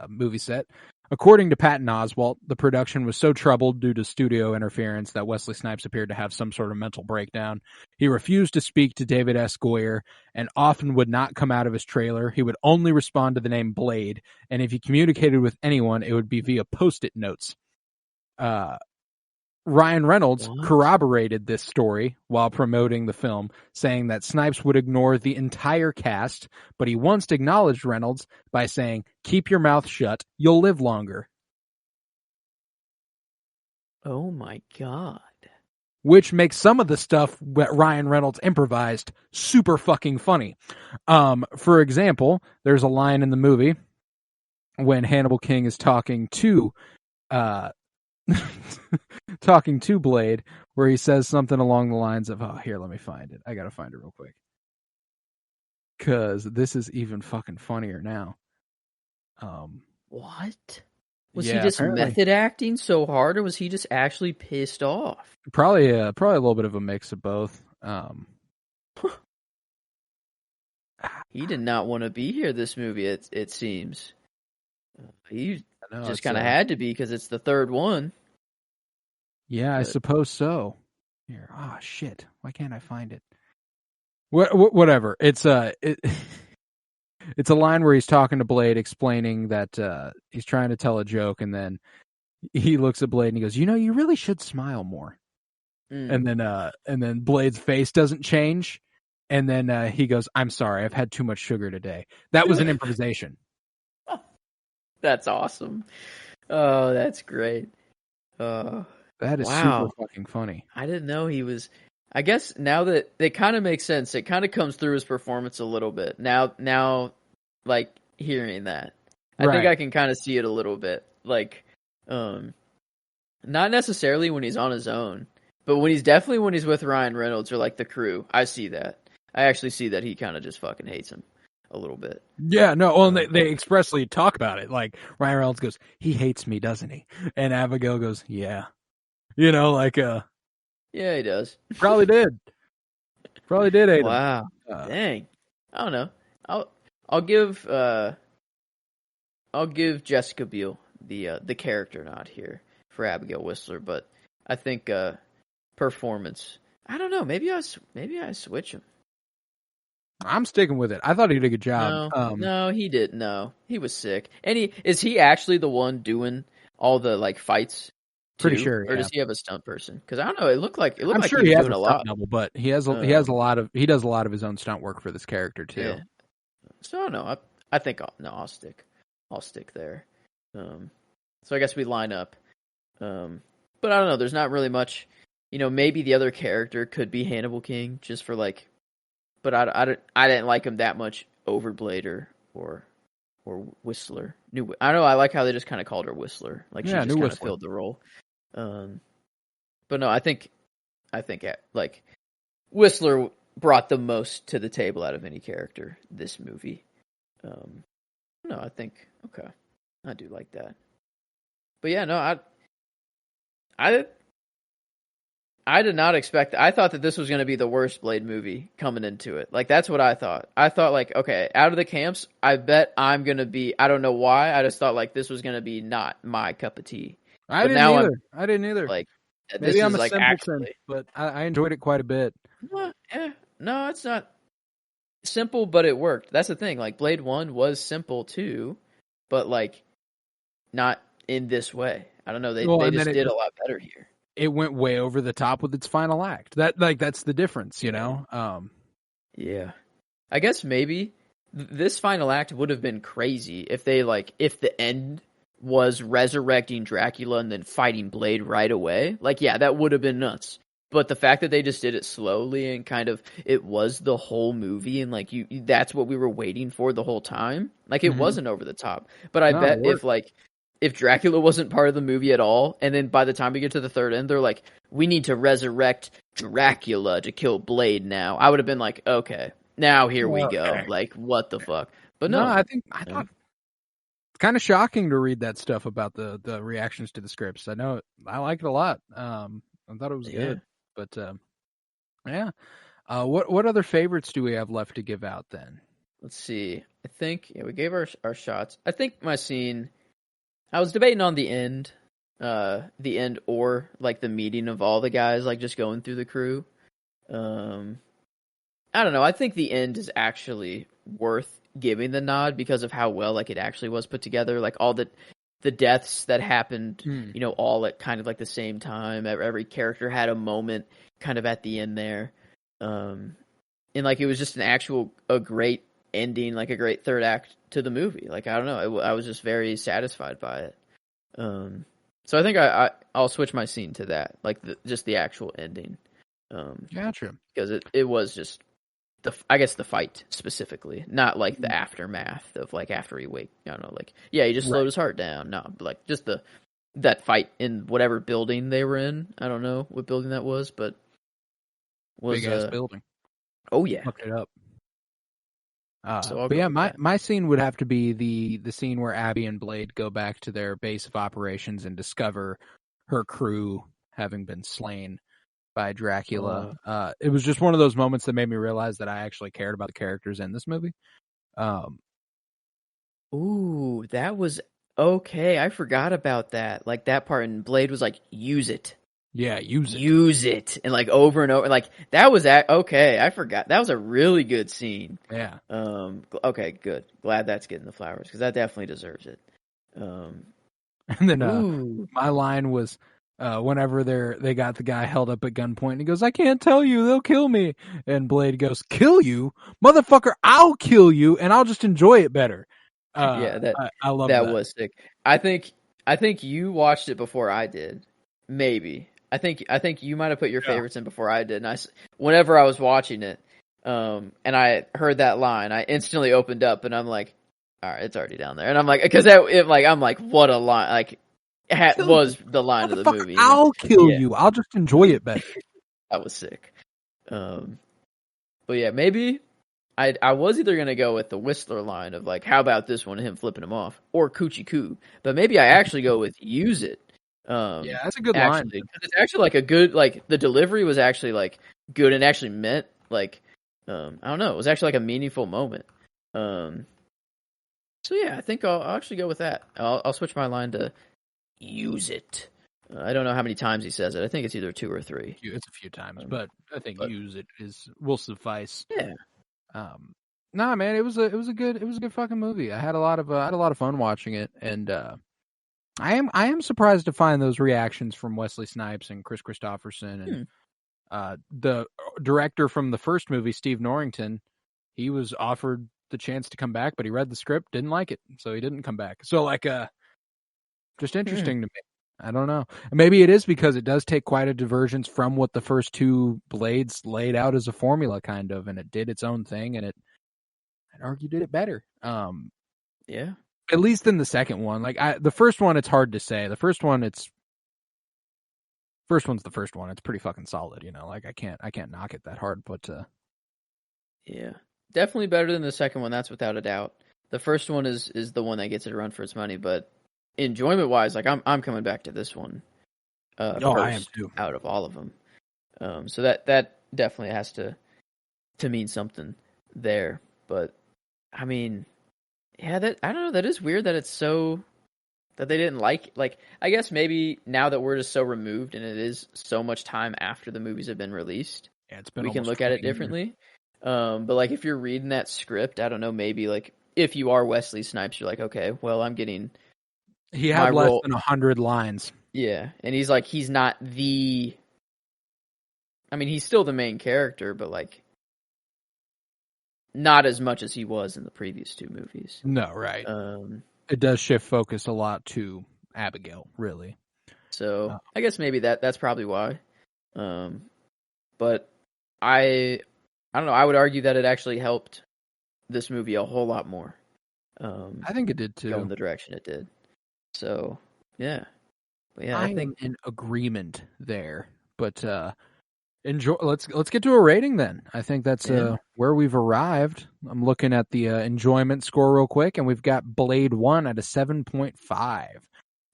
movie set. According to Patton Oswalt, the production was so troubled due to studio interference that Wesley Snipes appeared to have some sort of mental breakdown. He refused to speak to David S. Goyer and often would not come out of his trailer. He would only respond to the name Blade, and if he communicated with anyone, it would be via Post-it notes. Ryan Reynolds corroborated this story while promoting the film, saying that Snipes would ignore the entire cast, but he once acknowledged Reynolds by saying, "Keep your mouth shut, you'll live longer." Oh my God. Which makes some of the stuff that Ryan Reynolds improvised super fucking funny. For example, there's a line in the movie when Hannibal King is talking to Blade, where he says something along the lines of, "Oh, here, let me find it. I gotta find it real quick." because this is even fucking funnier now. What? Was he Yeah, just apparently, method acting so hard, or was he just actually pissed off? probably a little bit of a mix of both. He did not want to be here. This movie, it seems. He I know just it's kind of had to be because it's the third one. yeah, I But suppose so. Here, shit, why can't I find it? Whatever. It's it's a line where he's talking to Blade, explaining that he's trying to tell a joke, and then he looks at Blade and he goes, "You know, you really should smile more." And then Blade's face doesn't change, and then he goes, "I'm sorry, I've had too much sugar today." That was an improvisation. That's awesome. Oh, that's great. That is Wow. super fucking funny. I didn't know he was. I guess now that it kind of makes sense, it kind of comes through his performance a little bit. Now, like hearing that, I think I can kind of see it a little bit. Like, not necessarily when he's on his own, but when he's with Ryan Reynolds or like the crew, I see that. I actually see that he kind of just fucking hates him a little bit. Yeah, no, well, they expressly talk about it. Like Ryan Reynolds goes, "He hates me, doesn't he?" And Abigail goes, "Yeah." You know, like Yeah, he does. probably did. Probably did hate him. Wow. Dang. I don't know. I'll give Jessica Biel the character nod here for Abigail Whistler, but I think performance. I don't know. Maybe I switch him. I'm sticking with it. I thought he did a good job. No, he didn't. No, he was sick. And is he actually the one doing all the like fights? Pretty sure, or does he have a stunt person? Because I don't know. It looked like I'm like sure he was has doing a a stunt lot. double, but he does a lot of his own stunt work for this character too. Yeah. So I don't know. I think I'll stick there. So I guess we line up. But I don't know. There's not really much. Maybe the other character could be Hannibal King, just for like. But I didn't like him that much over Blader or Whistler. I don't know. I like how they just kind of called her Whistler. Like she just kind of filled the role. But no, I think like Whistler brought the most to the table out of any character this movie. No, I think okay, I do like that. But yeah, no, I did not expect. I thought that this was going to be the worst Blade movie coming into it. Like that's what I thought. I thought like, okay, out of the camps, I bet I'm going to be. I don't know why. I just thought like this was going to be not my cup of tea. I didn't either. Like maybe I'm a like simpleton, but I enjoyed it quite a bit. No, it's not simple, but it worked. That's the thing. Like Blade 1 was simple too, but like not in this way. I don't know. They just did a lot better here. It went way over the top with its final act. That's the difference, you know? Yeah. I guess maybe this final act would have been crazy if the end was resurrecting Dracula and then fighting Blade right away. Like, yeah, that would have been nuts. But the fact that they just did it slowly and kind of, it was the whole movie and like that's what we were waiting for the whole time. Like it wasn't over the top. But I bet if Dracula wasn't part of the movie at all, and then by the time we get to the third end, they're like, we need to resurrect Dracula to kill Blade now. I would have been like, okay, now here we go. Like, what the fuck? But no I thought it's kind of shocking to read that stuff about the reactions to the scripts. I know I like it a lot. I thought it was good. But, yeah. What other favorites do we have left to give out then? Let's see. I think, we gave our shots. I think my scene... I was debating on the end or like the meeting of all the guys, like just going through the crew. I don't know. I think the end is actually worth giving the nod because of how well like it actually was put together. Like all the deaths that happened, all at kind of like the same time. Every character had a moment kind of at the end there. And like it was just a great ending, like a great third act to the movie. Like I don't know, I was just very satisfied by it. So I think I'll switch my scene to that, like just the actual ending. Gotcha. Because it was just I guess the fight specifically, not like the aftermath of like after he I don't know, like he just slowed his heart down. No, but like just that fight in whatever building they were in. I don't know what building that was, but big ass building. Oh yeah, Looked it up. But yeah, my scene would have to be the scene where Abby and Blade go back to their base of operations and discover her crew having been slain by Dracula. It was just one of those moments that made me realize that I actually cared about the characters in this movie. Ooh, that was okay. I forgot about that. Like that part, and Blade was like, "Use it." Yeah, use it, and like over and over, like that was okay. I forgot that was a really good scene. Yeah. Okay, good. Glad that's getting the flowers because that definitely deserves it. And then my line was whenever they got the guy held up at gunpoint, and he goes, "I can't tell you, they'll kill me." And Blade goes, "Kill you, motherfucker! I'll kill you, and I'll just enjoy it better." Yeah, I love that. That was sick. I think you watched it before I did. Maybe. I think you might have put your favorites in before I did. And whenever I was watching it, and I heard that line, I instantly opened up and I'm like, all right, it's already down there. And I'm like, because I'm like, what a line! Like, was the line of the movie. I'll kill you. I'll just enjoy it better. That was sick. But yeah, maybe I was either gonna go with the Whistler line of like, how about this one, him flipping him off, or Coochie Coo. But maybe I actually go with use it. Yeah, that's a good line. It's actually like a good, like the delivery was actually like good and actually meant like, I don't know, it was actually like a meaningful moment. So yeah, I think I'll actually go with that. I'll switch my line to use it. I don't know how many times he says it. I think it's either 2 or 3. It's a few times, but I think use it will suffice. Yeah. Nah, man, it was a good fucking movie. I had a lot of fun watching it, and I am surprised to find those reactions from Wesley Snipes and Chris Christopherson and the director from the first movie, Steve Norrington. He was offered the chance to come back, but he read the script, didn't like it, so he didn't come back. So like, just interesting to me. I don't know. Maybe it is because it does take quite a divergence from what the first 2 Blades laid out as a formula, kind of, and it did its own thing, and I'd argue did it better. Yeah. At least in the second one. Like the first one, it's hard to say. The first one's the first one. It's pretty fucking solid, you know. Like I can't knock it that hard, but yeah, definitely better than the second one. That's without a doubt. The first one is the one that gets it a run for its money, but enjoyment wise, like I'm coming back to this one. First I am too. Out of all of them. So that definitely has to mean something there. But I mean, yeah, I don't know. That is weird that it's so that they didn't like. I guess maybe now that we're just so removed and it is so much time after the movies have been released, we can look at it differently. But like if you're reading that script, I don't know. Maybe like if you are Wesley Snipes, you're like, okay, well, I'm getting. He had less than 100 lines. Yeah, and he's not the. I mean, he's still the main character, but like. Not as much as he was in the previous 2 movies. No, right. It does shift focus a lot to Abigail, really. So I guess maybe that's probably why. But I don't know. I would argue that it actually helped this movie a whole lot more. I think it did too. Go in the direction it did. So yeah, but yeah, I think in agreement there. But enjoy. Let's get to a rating then. I think that's where we've arrived. I'm looking at the enjoyment score real quick, and we've got Blade 1 at a 7.5,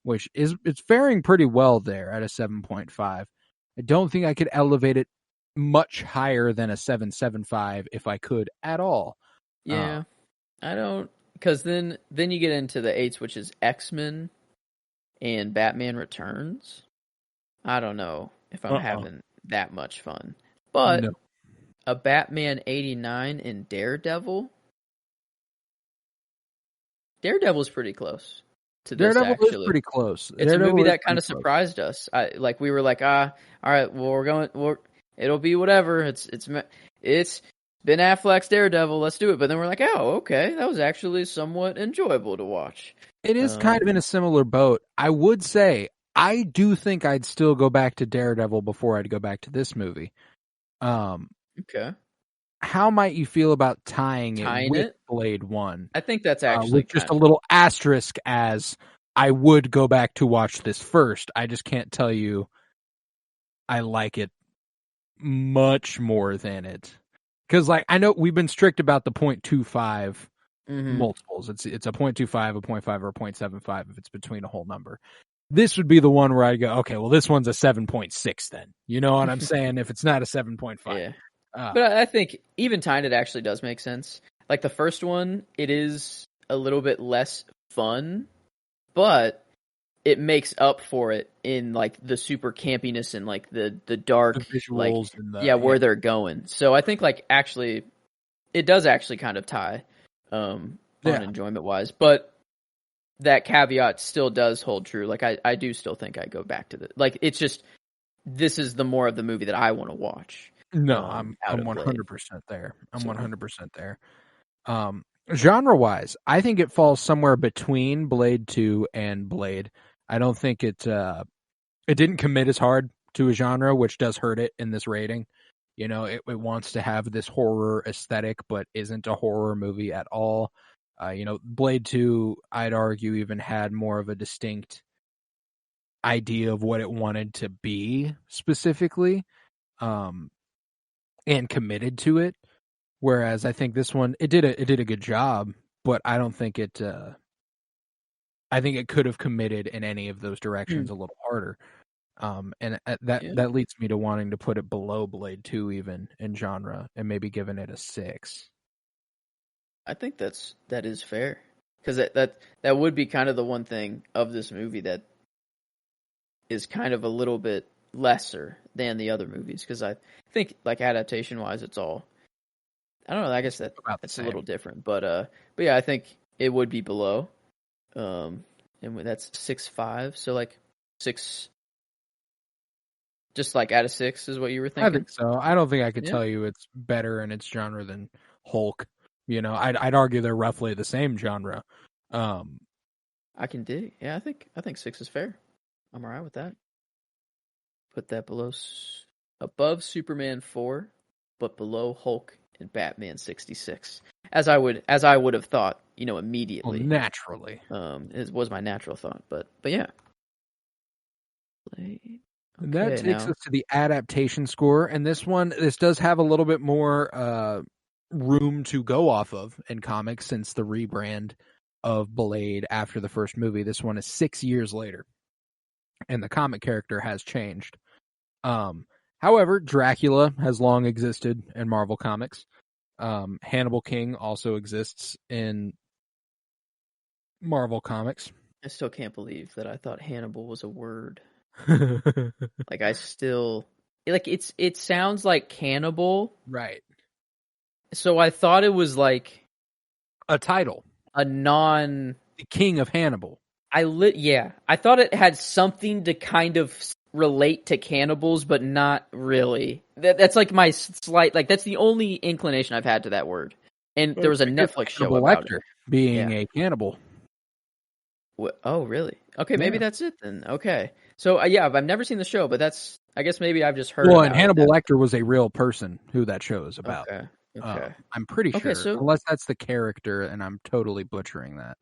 which it's faring pretty well there at a 7.5. I don't think I could elevate it much higher than a 7.75 if I could at all. Yeah, I don't, because then you get into the 8s, which is X-Men and Batman Returns. I don't know if I'm having that much fun, but a Batman 89 and Daredevil's pretty close to this. Daredevil is pretty close. It's a movie that kind of surprised us. We were like, all right, well, it'll be whatever. It's Ben Affleck's Daredevil. Let's do it. But then we're like, oh, okay, that was actually somewhat enjoyable to watch. It is kind of in a similar boat. I would say I do think I'd still go back to Daredevil before I'd go back to this movie. Okay. How might you feel about tying it with Blade 1? I think that's actually with just a little asterisk as I would go back to watch this first. I just can't tell you I like it much more than it. Because like I know we've been strict about the 0.25 Mm-hmm. multiples. It's a 0.25, a 0.5, or a 0.75 if it's between a whole number. This would be the one where I go, okay, well this one's a 7.6 then. You know what I'm saying? If it's not a 7.5. Yeah. But I think even tying it actually does make sense. Like the first one, it is a little bit less fun, but it makes up for it in like the super campiness and like the dark the visuals like and where they're going. So I think like actually it does actually kind of tie on enjoyment wise, but that caveat still does hold true. Like I do still think I go back to like it's just this is the more of the movie that I want to watch. No, I'm 100% there. I'm 100% there. Genre-wise, I think it falls somewhere between Blade 2 and Blade. I don't think it didn't commit as hard to a genre, which does hurt it in this rating. You know, it wants to have this horror aesthetic, but isn't a horror movie at all. You know, Blade 2, I'd argue, even had more of a distinct idea of what it wanted to be specifically. And committed to it, whereas I think this one it did a good job, but I don't think it. I think it could have committed in any of those directions a little harder, and that leads me to wanting to put it below Blade 2 even in genre, and maybe giving it a 6. I think that is fair, because that would be kind of the one thing of this movie that is kind of a little bit lesser than the other movies, because I think like adaptation wise it's all I don't know, I guess that's a little different, but yeah, I think it would be below, and that's 6.5, so like 6, just like out of 6 is what you were thinking. I think so. I don't think I could tell you it's better in its genre than Hulk. You know, I'd argue they're roughly the same genre. I can dig. Yeah, I think 6 is fair. I'm alright with that. Put that above Superman 4, but below Hulk and Batman 66. As I would have thought, you know, immediately. Well, naturally. It was my natural thought, but yeah. Okay, that takes us to the adaptation score, and this does have a little bit more room to go off of in comics since the rebrand of Blade after the first movie. This one is 6 years later, and the comic character has changed. However, Dracula has long existed in Marvel Comics. Hannibal King also exists in Marvel Comics. I still can't believe that I thought Hannibal was a word. Like I still like it sounds like cannibal, right? So I thought it was like a title, the King of Hannibal. I thought it had something to kind of relate to cannibals, but not really. That's like my slight, like that's the only inclination I've had to that word. And there was a Netflix show about it. Being a cannibal. Oh, really? Okay, maybe that's it then. Okay. So, I've never seen the show, but I guess maybe I've just heard about it. Well, and Hannibal Lecter was a real person who that show is about. Okay. I'm pretty sure, unless that's the character, and I'm totally butchering that.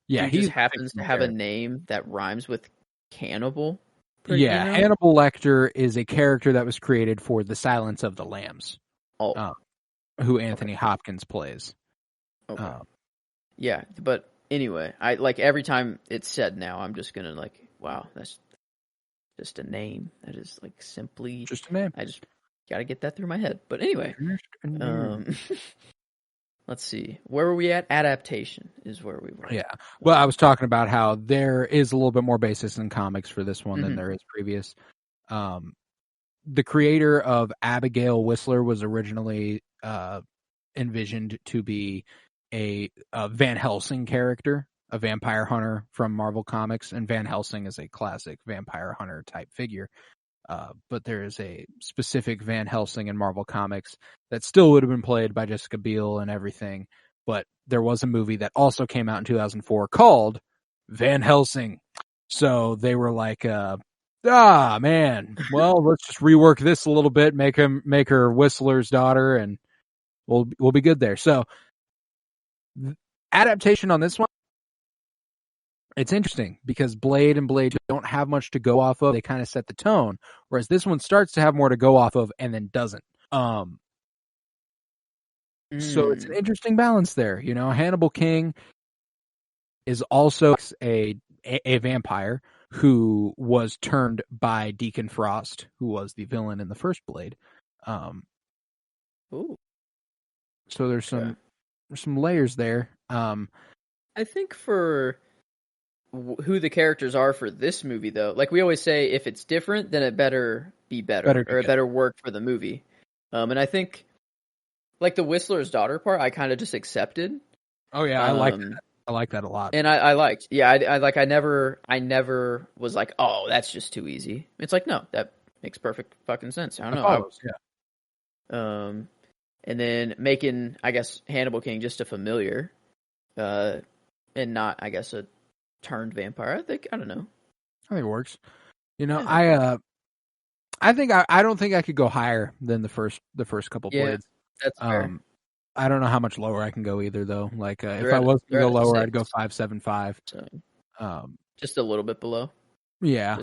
Yeah, he just happens to have a name that rhymes with cannibal. Hannibal Lecter is a character that was created for The Silence of the Lambs. Who Anthony Hopkins plays. Okay. Yeah, but anyway, I like every time it's said now, I'm just gonna like, wow, that's just a name. That is like simply just a name. I just gotta get that through my head. But anyway, let's see. Where were we at? Adaptation is where we were. Yeah. Well, I was talking about how there is a little bit more basis in comics for this one than there is previous. The creator of Abigail Whistler was originally envisioned to be a Van Helsing character, a vampire hunter from Marvel Comics, and Van Helsing is a classic vampire hunter type figure. But there is a specific Van Helsing in Marvel Comics that still would have been played by Jessica Biel and everything. But there was a movie that also came out in 2004 called Van Helsing. So they were like, man, well, let's just rework this a little bit, make her Whistler's daughter, and we'll be good there. So adaptation on this one, it's interesting because Blade and Blade don't have much to go off of. They kind of set the tone, whereas this one starts to have more to go off of and then doesn't. So it's an interesting balance there. You know, Hannibal King is also a vampire who was turned by Deacon Frost, who was the villain in the first Blade. Ooh. So there's some layers there. I think for who the characters are for this movie, though, like we always say, if it's different, then it better be better, or it better work for the movie. And I think, like the Whistler's daughter part, I kind of just accepted. Oh yeah, I like that. I like that a lot. And I liked, yeah, I never was like, oh, that's just too easy. It's like, no, that makes perfect fucking sense. I don't know. Yeah. And then making, I guess, Hannibal King just a familiar, and not, I guess, a turned vampire. I don't know. I think it works. You know, yeah. I think I don't think I could go higher than the first couple Blades. That's fair. I don't know how much lower I can go either, though. Like, if I was to go lower, I'd go 5.75. So, just a little bit below. Yeah.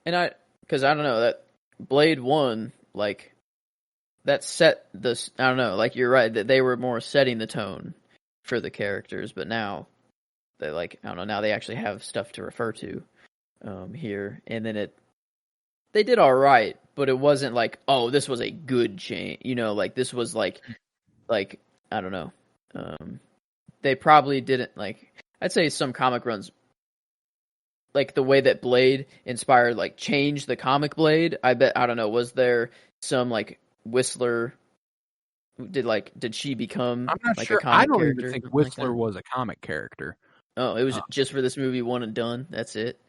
And because I don't know, that Blade 1, like, that set this, I don't know, like, you're right, that they were more setting the tone for the characters, but now they, like, I don't know, now they actually have stuff to refer to here, and then they did all right, but it wasn't like, oh, this was a good change, you know, like, this was like, I don't know, they probably didn't, like, I'd say some comic runs, like, the way that Blade inspired, like, changed the comic Blade, I don't know, was there some, like, Whistler, did she become, I'm not like, sure. a comic I don't character? even think Whistler was a comic character. Oh, it was just for this movie, one and done, that's it?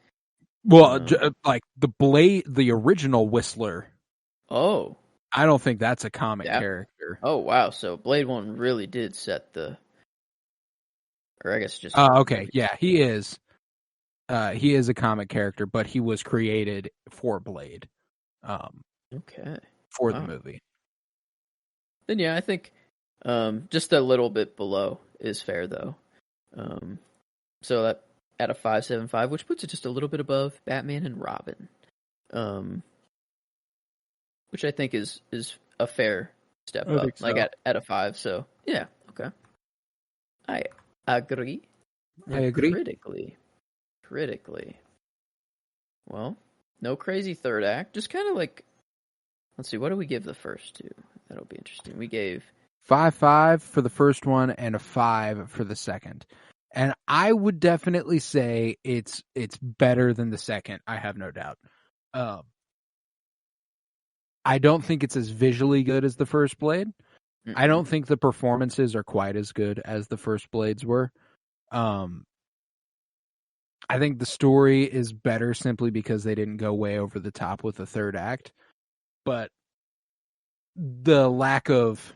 Well, like, the original Whistler. Oh. I don't think that's a comic character. Oh, wow. So Blade 1 really did set the... Or I guess just... okay. Yeah, he is. He is a comic character, but he was created for Blade. Okay. For the movie. Then, yeah, I think just a little bit below is fair, though. So that at a 5.75, which puts it just a little bit above Batman and Robin. Which I think is a fair step up, so. Like at a 5. So yeah, okay. I agree. I agree. Critically. Well, no crazy third act. Just kind of like, let's see, what do we give the first two? That'll be interesting. We gave 5.5 for the first one and a 5 for the second. And I would definitely say it's better than the second. I have no doubt. I don't think it's as visually good as the first Blade. Mm-hmm. I don't think the performances are quite as good as the first Blades were. I think the story is better simply because they didn't go way over the top with the third act. But the lack of,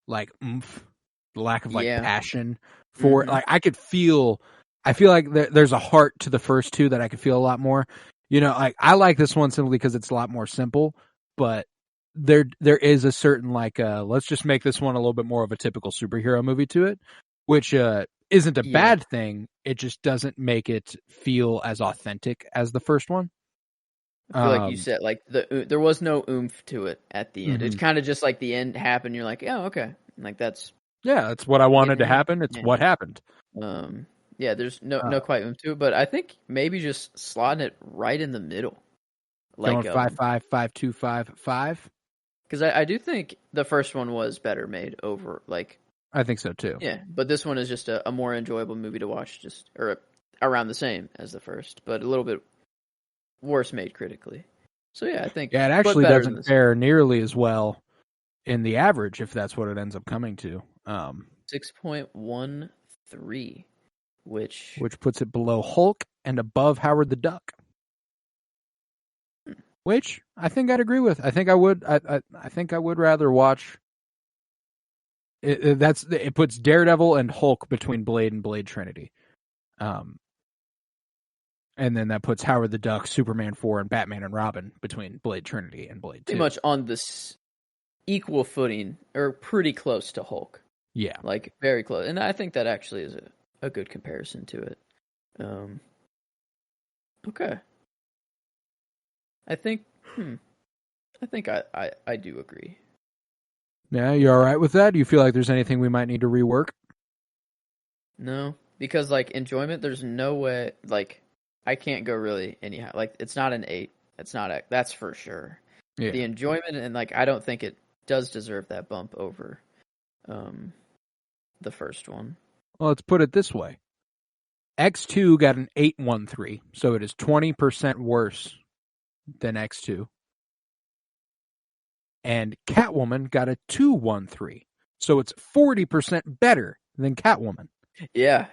like, oomph, the lack of, like, passion for like, I feel like there's a heart to the first two that I could feel a lot more. You know, like, I like this one simply because it's a lot more simple, but there is a certain, like, let's just make this one a little bit more of a typical superhero movie to it, which isn't a bad thing. It just doesn't make it feel as authentic as the first one. I feel like you said, like, there was no oomph to it at the end. Mm-hmm. It's kind of just like the end happened. You're like, oh, okay. Like, that's what I wanted to happen. It's what happened. Yeah, there's no quite oomph to it, but I think maybe just slotting it right in the middle. Like, going 5.5, 5.2, 5.5. Because I do think the first one was better made over, like... I think so, too. Yeah, but this one is just a more enjoyable movie to watch, or around the same as the first, but a little bit worse made critically. So, yeah, I think... Yeah, it actually doesn't fare nearly as well in the average, if that's what it ends up coming to. 6.13, which puts it below Hulk and above Howard the Duck. Which I think I'd agree with. I think I would. I think I would rather watch. It puts Daredevil and Hulk between Blade and Blade Trinity, and then that puts Howard the Duck, Superman 4, and Batman and Robin between Blade Trinity and Blade 2. Pretty much on this equal footing, or pretty close to Hulk. Yeah, like very close, and I think that actually is a good comparison to it. Okay. I think I do agree Yeah, you all right with that? Do you feel like there's anything we might need to rework? No, because like enjoyment, there's no way. Like I can't go really anyhow. Like it's not an 8. It's not a. That's for sure. Yeah. The enjoyment and like I don't think it does deserve that bump over, the first one. Well, let's put it this way. X2 got an 813, so it is 20% worse than X2. And Catwoman got a 213, so it's 40% better than Catwoman. Yeah.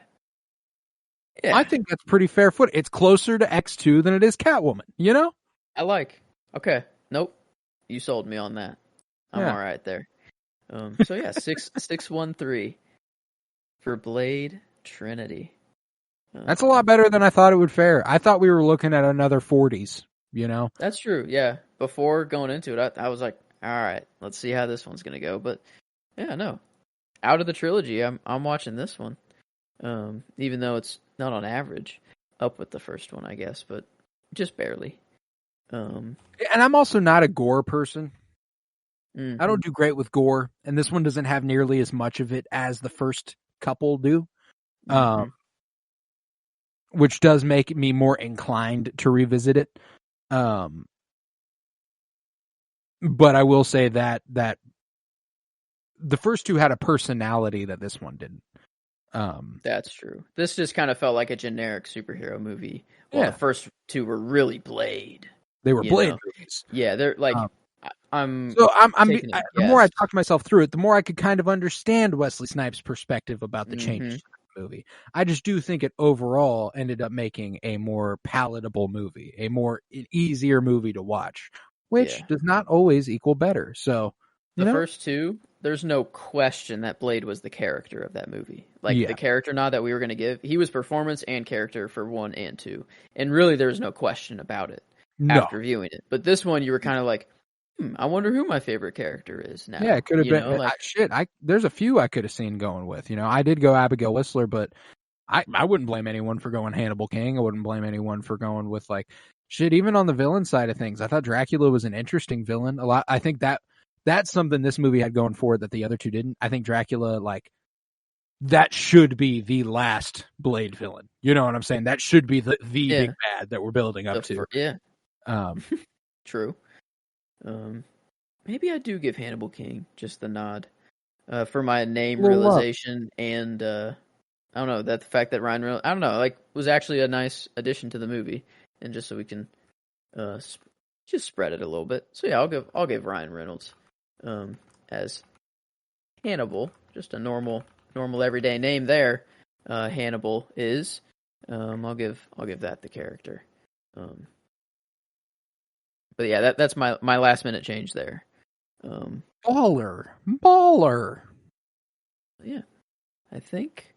Yeah. I think that's pretty fair foot. It's closer to X2 than it is Catwoman, you know? I like. Okay. Nope. You sold me on that. I'm all right there. So yeah, 613 for Blade Trinity. That's a lot better than I thought it would fare. I thought we were looking at another 40s, you know? That's true. Yeah. Before going into it, I was like, all right, let's see how this one's gonna go. But yeah, no. Out of the trilogy, I'm watching this one. Even though it's not on average up with the first one, I guess, but just barely. And I'm also not a gore person. Mm-hmm. I don't do great with gore, and this one doesn't have nearly as much of it as the first couple do. Which does make me more inclined to revisit it. But I will say that the first two had a personality that this one didn't. That's true. This just kind of felt like a generic superhero movie. Well, the first two were really Blade. They were Blade movies. Yeah, they're like the more I talked myself through it, the more I could kind of understand Wesley Snipes' perspective about the changes to the movie. I just do think it overall ended up making a more palatable movie, an easier movie to watch, which does not always equal better. So the first two, there's no question that Blade was the character of that movie. Like the character nod that we were going to give, he was performance and character for 1 and 2, and really there's no question about it after viewing it. But this one, you were kind of like, I wonder who my favorite character is now. Yeah, it could have been. There's a few I could have seen going with. You know, I did go Abigail Whistler, but I wouldn't blame anyone for going Hannibal King. I wouldn't blame anyone for going with even on the villain side of things. I thought Dracula was an interesting villain. I think that's something this movie had going for it that the other two didn't. I think Dracula, that should be the last Blade villain. You know what I'm saying? That should be the big bad that we're building up to. True. Maybe I do give Hannibal King just the nod for my name realization and I don't know, that the fact that Ryan Reynolds, I don't know, was actually a nice addition to the movie, and just so we can just spread it a little bit. So yeah, I'll give Ryan Reynolds as Hannibal, just a normal everyday name there. Hannibal is. I'll give that the character. But yeah, that's my last minute change there. Baller. Yeah, I think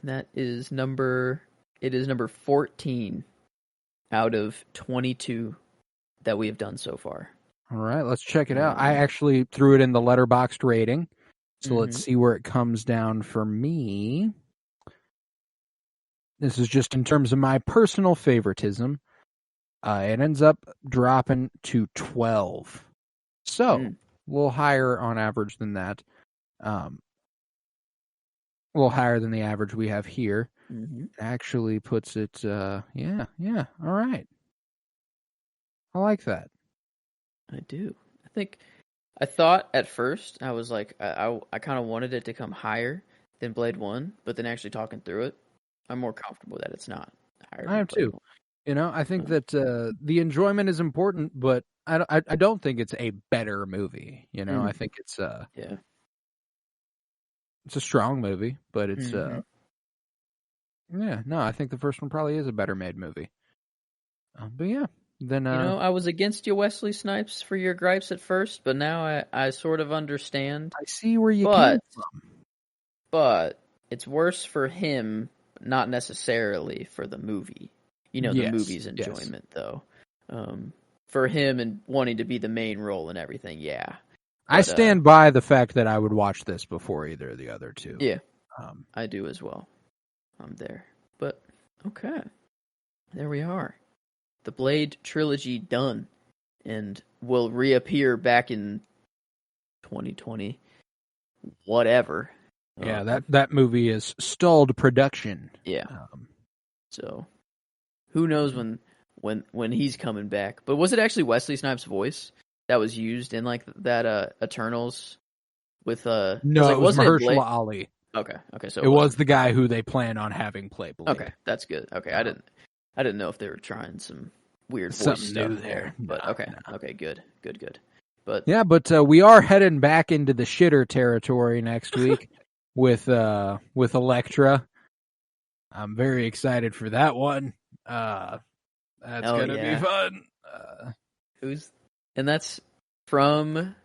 that is number 14 out of 22 that we have done so far. All right, let's check it out. I actually threw it in the letterboxed rating, so let's see where it comes down for me. This is just in terms of my personal favoritism. It ends up dropping to 12. So, a little higher on average than that. A little higher than the average we have here. It actually puts it, all right. I like that. I do. I thought at first, I was like, I kind of wanted it to come higher than Blade 1, but then actually talking through it, I'm more comfortable that it's not higher than I am Blade too. 1. You know, I think that the enjoyment is important, but I don't think it's a better movie. You know, I think it's it's a strong movie, but it's I think the first one probably is a better made movie. But yeah, then I was against you, Wesley Snipes, for your gripes at first, but now I sort of understand. I see where you came from. But it's worse for him, not necessarily for the movie. The movie's enjoyment, though. For him and wanting to be the main role and everything, yeah. But, I stand by the fact that I would watch this before either of the other two. Yeah, I do as well. I'm there. But, okay. There we are. The Blade trilogy done. And will reappear back in 2020, whatever. Yeah, that movie is stalled production. Yeah. So who knows when he's coming back? But was it actually Wesley Snipes' voice that was used in like that Eternals with No, like, it was wasn't Mahershala Ali. Okay, so it was the guy who they plan on having play Blade. Okay, that's good. Okay, I didn't know if they were trying some weird voice Something stuff new there. but No, okay, no. okay, good. But yeah, but we are heading back into the shitter territory next week with Elektra. I'm very excited for that one. That's gonna be fun. And that's from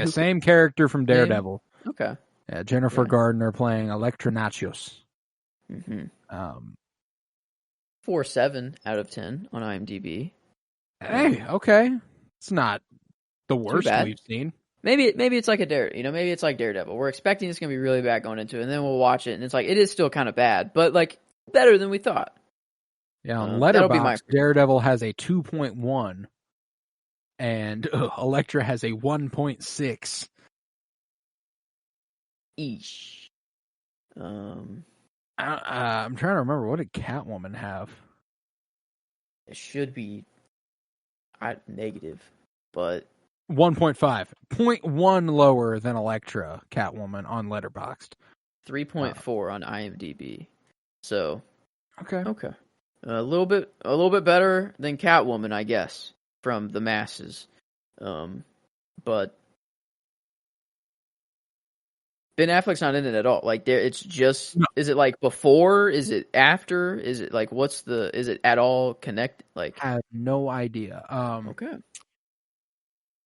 same character from Daredevil. Okay. Yeah, Jennifer Gardner playing Elektra Nachos. 4.7 out of 10 on IMDb. Hey, okay, it's not the worst we've seen. Maybe it's like maybe it's like Daredevil. We're expecting it's gonna be really bad going into it, and then we'll watch it, and it's like it is still kind of bad, but like better than we thought. Yeah, on Letterboxd, Daredevil has a 2.1, and Elektra has a 1.6. Eesh. I'm trying to remember, what did Catwoman have? It should be negative, but 1.5, 0.1 lower than Elektra Catwoman on Letterboxd. 3.4 on IMDb. So okay, a little bit better than Catwoman, I guess, from the masses. But Ben Affleck's not in it at all. Like it's just Is it like before? Is it after? Is it like is it at all connected? Like I have no idea. Okay.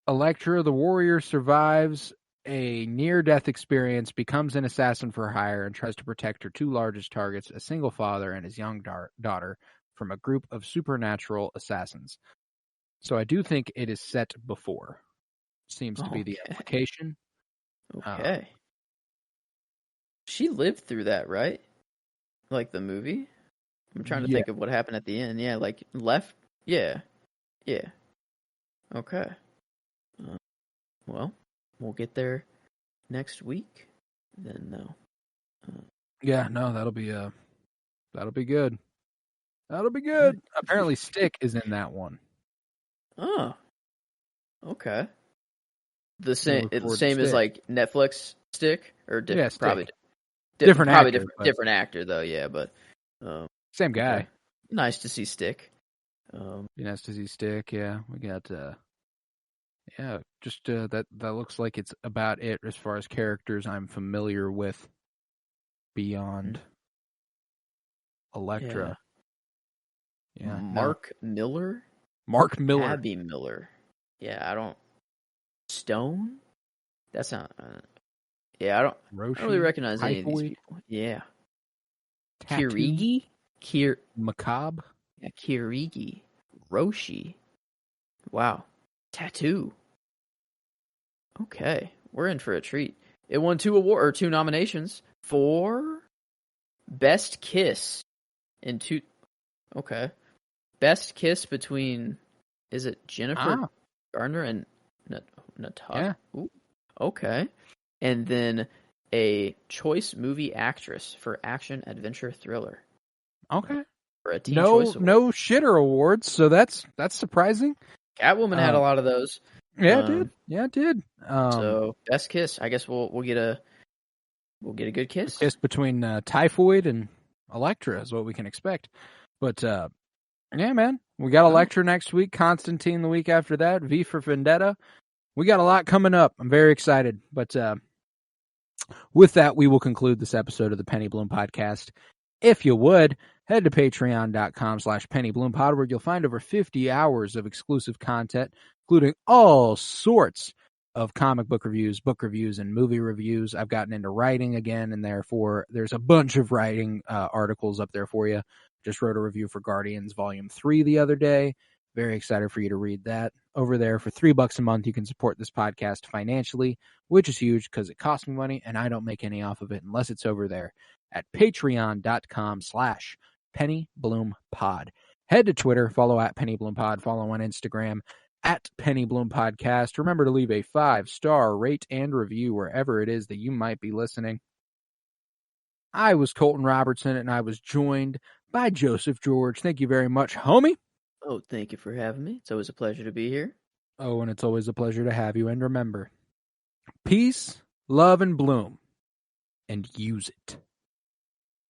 Elektra, the warrior, survives a near-death experience, becomes an assassin for hire, and tries to protect her two largest targets, a single father and his young daughter, from a group of supernatural assassins. So I do think it is set before. Seems to be the application. Okay. She lived through that, right? Like the movie? I'm trying to think of what happened at the end. Yeah, like left? Yeah. Okay. Well, we'll get there next week. Then no. That'll be good. That'll be good. Apparently, Stick is in that one. Oh. Okay. The same as like Netflix Stick or different? Stick. Probably different actor. Different actor though. Yeah, but same guy. Okay. Nice to see Stick. Nice to see Stick. Yeah, we got. Just that looks like it's about it as far as characters I'm familiar with beyond Elektra. Yeah. Mark Miller. Abby Miller. Yeah, I don't. Stone. That's not. I don't really recognize any of these people. Yeah. Kirigi. Macabre. Yeah, Kirigi. Roshi. Wow. Tattoo. Okay, we're in for a treat. It won 2 nominations for Best Kiss in 2. Okay, Best Kiss between, is it Jennifer Garner and Natasha? Yeah. Ooh, okay, and then a Choice Movie Actress for Action Adventure Thriller. Okay, for a Teen Choice Award. No shitter awards, so that's surprising. Catwoman had a lot of those. Yeah, it did. So Best Kiss. I guess we'll get a good kiss. Kiss between Typhoid and Elektra is what we can expect. But yeah, man, we got Elektra next week. Constantine the week after that. V for Vendetta. We got a lot coming up. I'm very excited. But with that, we will conclude this episode of the Penny Bloom Podcast. If you would, head to patreon.com/pennybloom-pod, where you'll find over 50 hours of exclusive content, including all sorts of comic book reviews, and movie reviews. I've gotten into writing again, and therefore there's a bunch of writing articles up there for you. Just wrote a review for Guardians Volume 3 the other day. Very excited for you to read that. Over there for $3 a month, you can support this podcast financially, which is huge because it costs me money, and I don't make any off of it unless it's over there at patreon.com/pennybloom-pod. Head to Twitter, follow at pennybloom-pod, follow on Instagram at Penny Bloom Podcast. Remember to leave a 5-star rate and review wherever it is that you might be listening. I was Colton Robertson, and I was joined by Joseph George. Thank you very much, homie. Oh, thank you for having me. It's always a pleasure to be here. Oh, and it's always a pleasure to have you. And remember, peace, love, and bloom, and use it.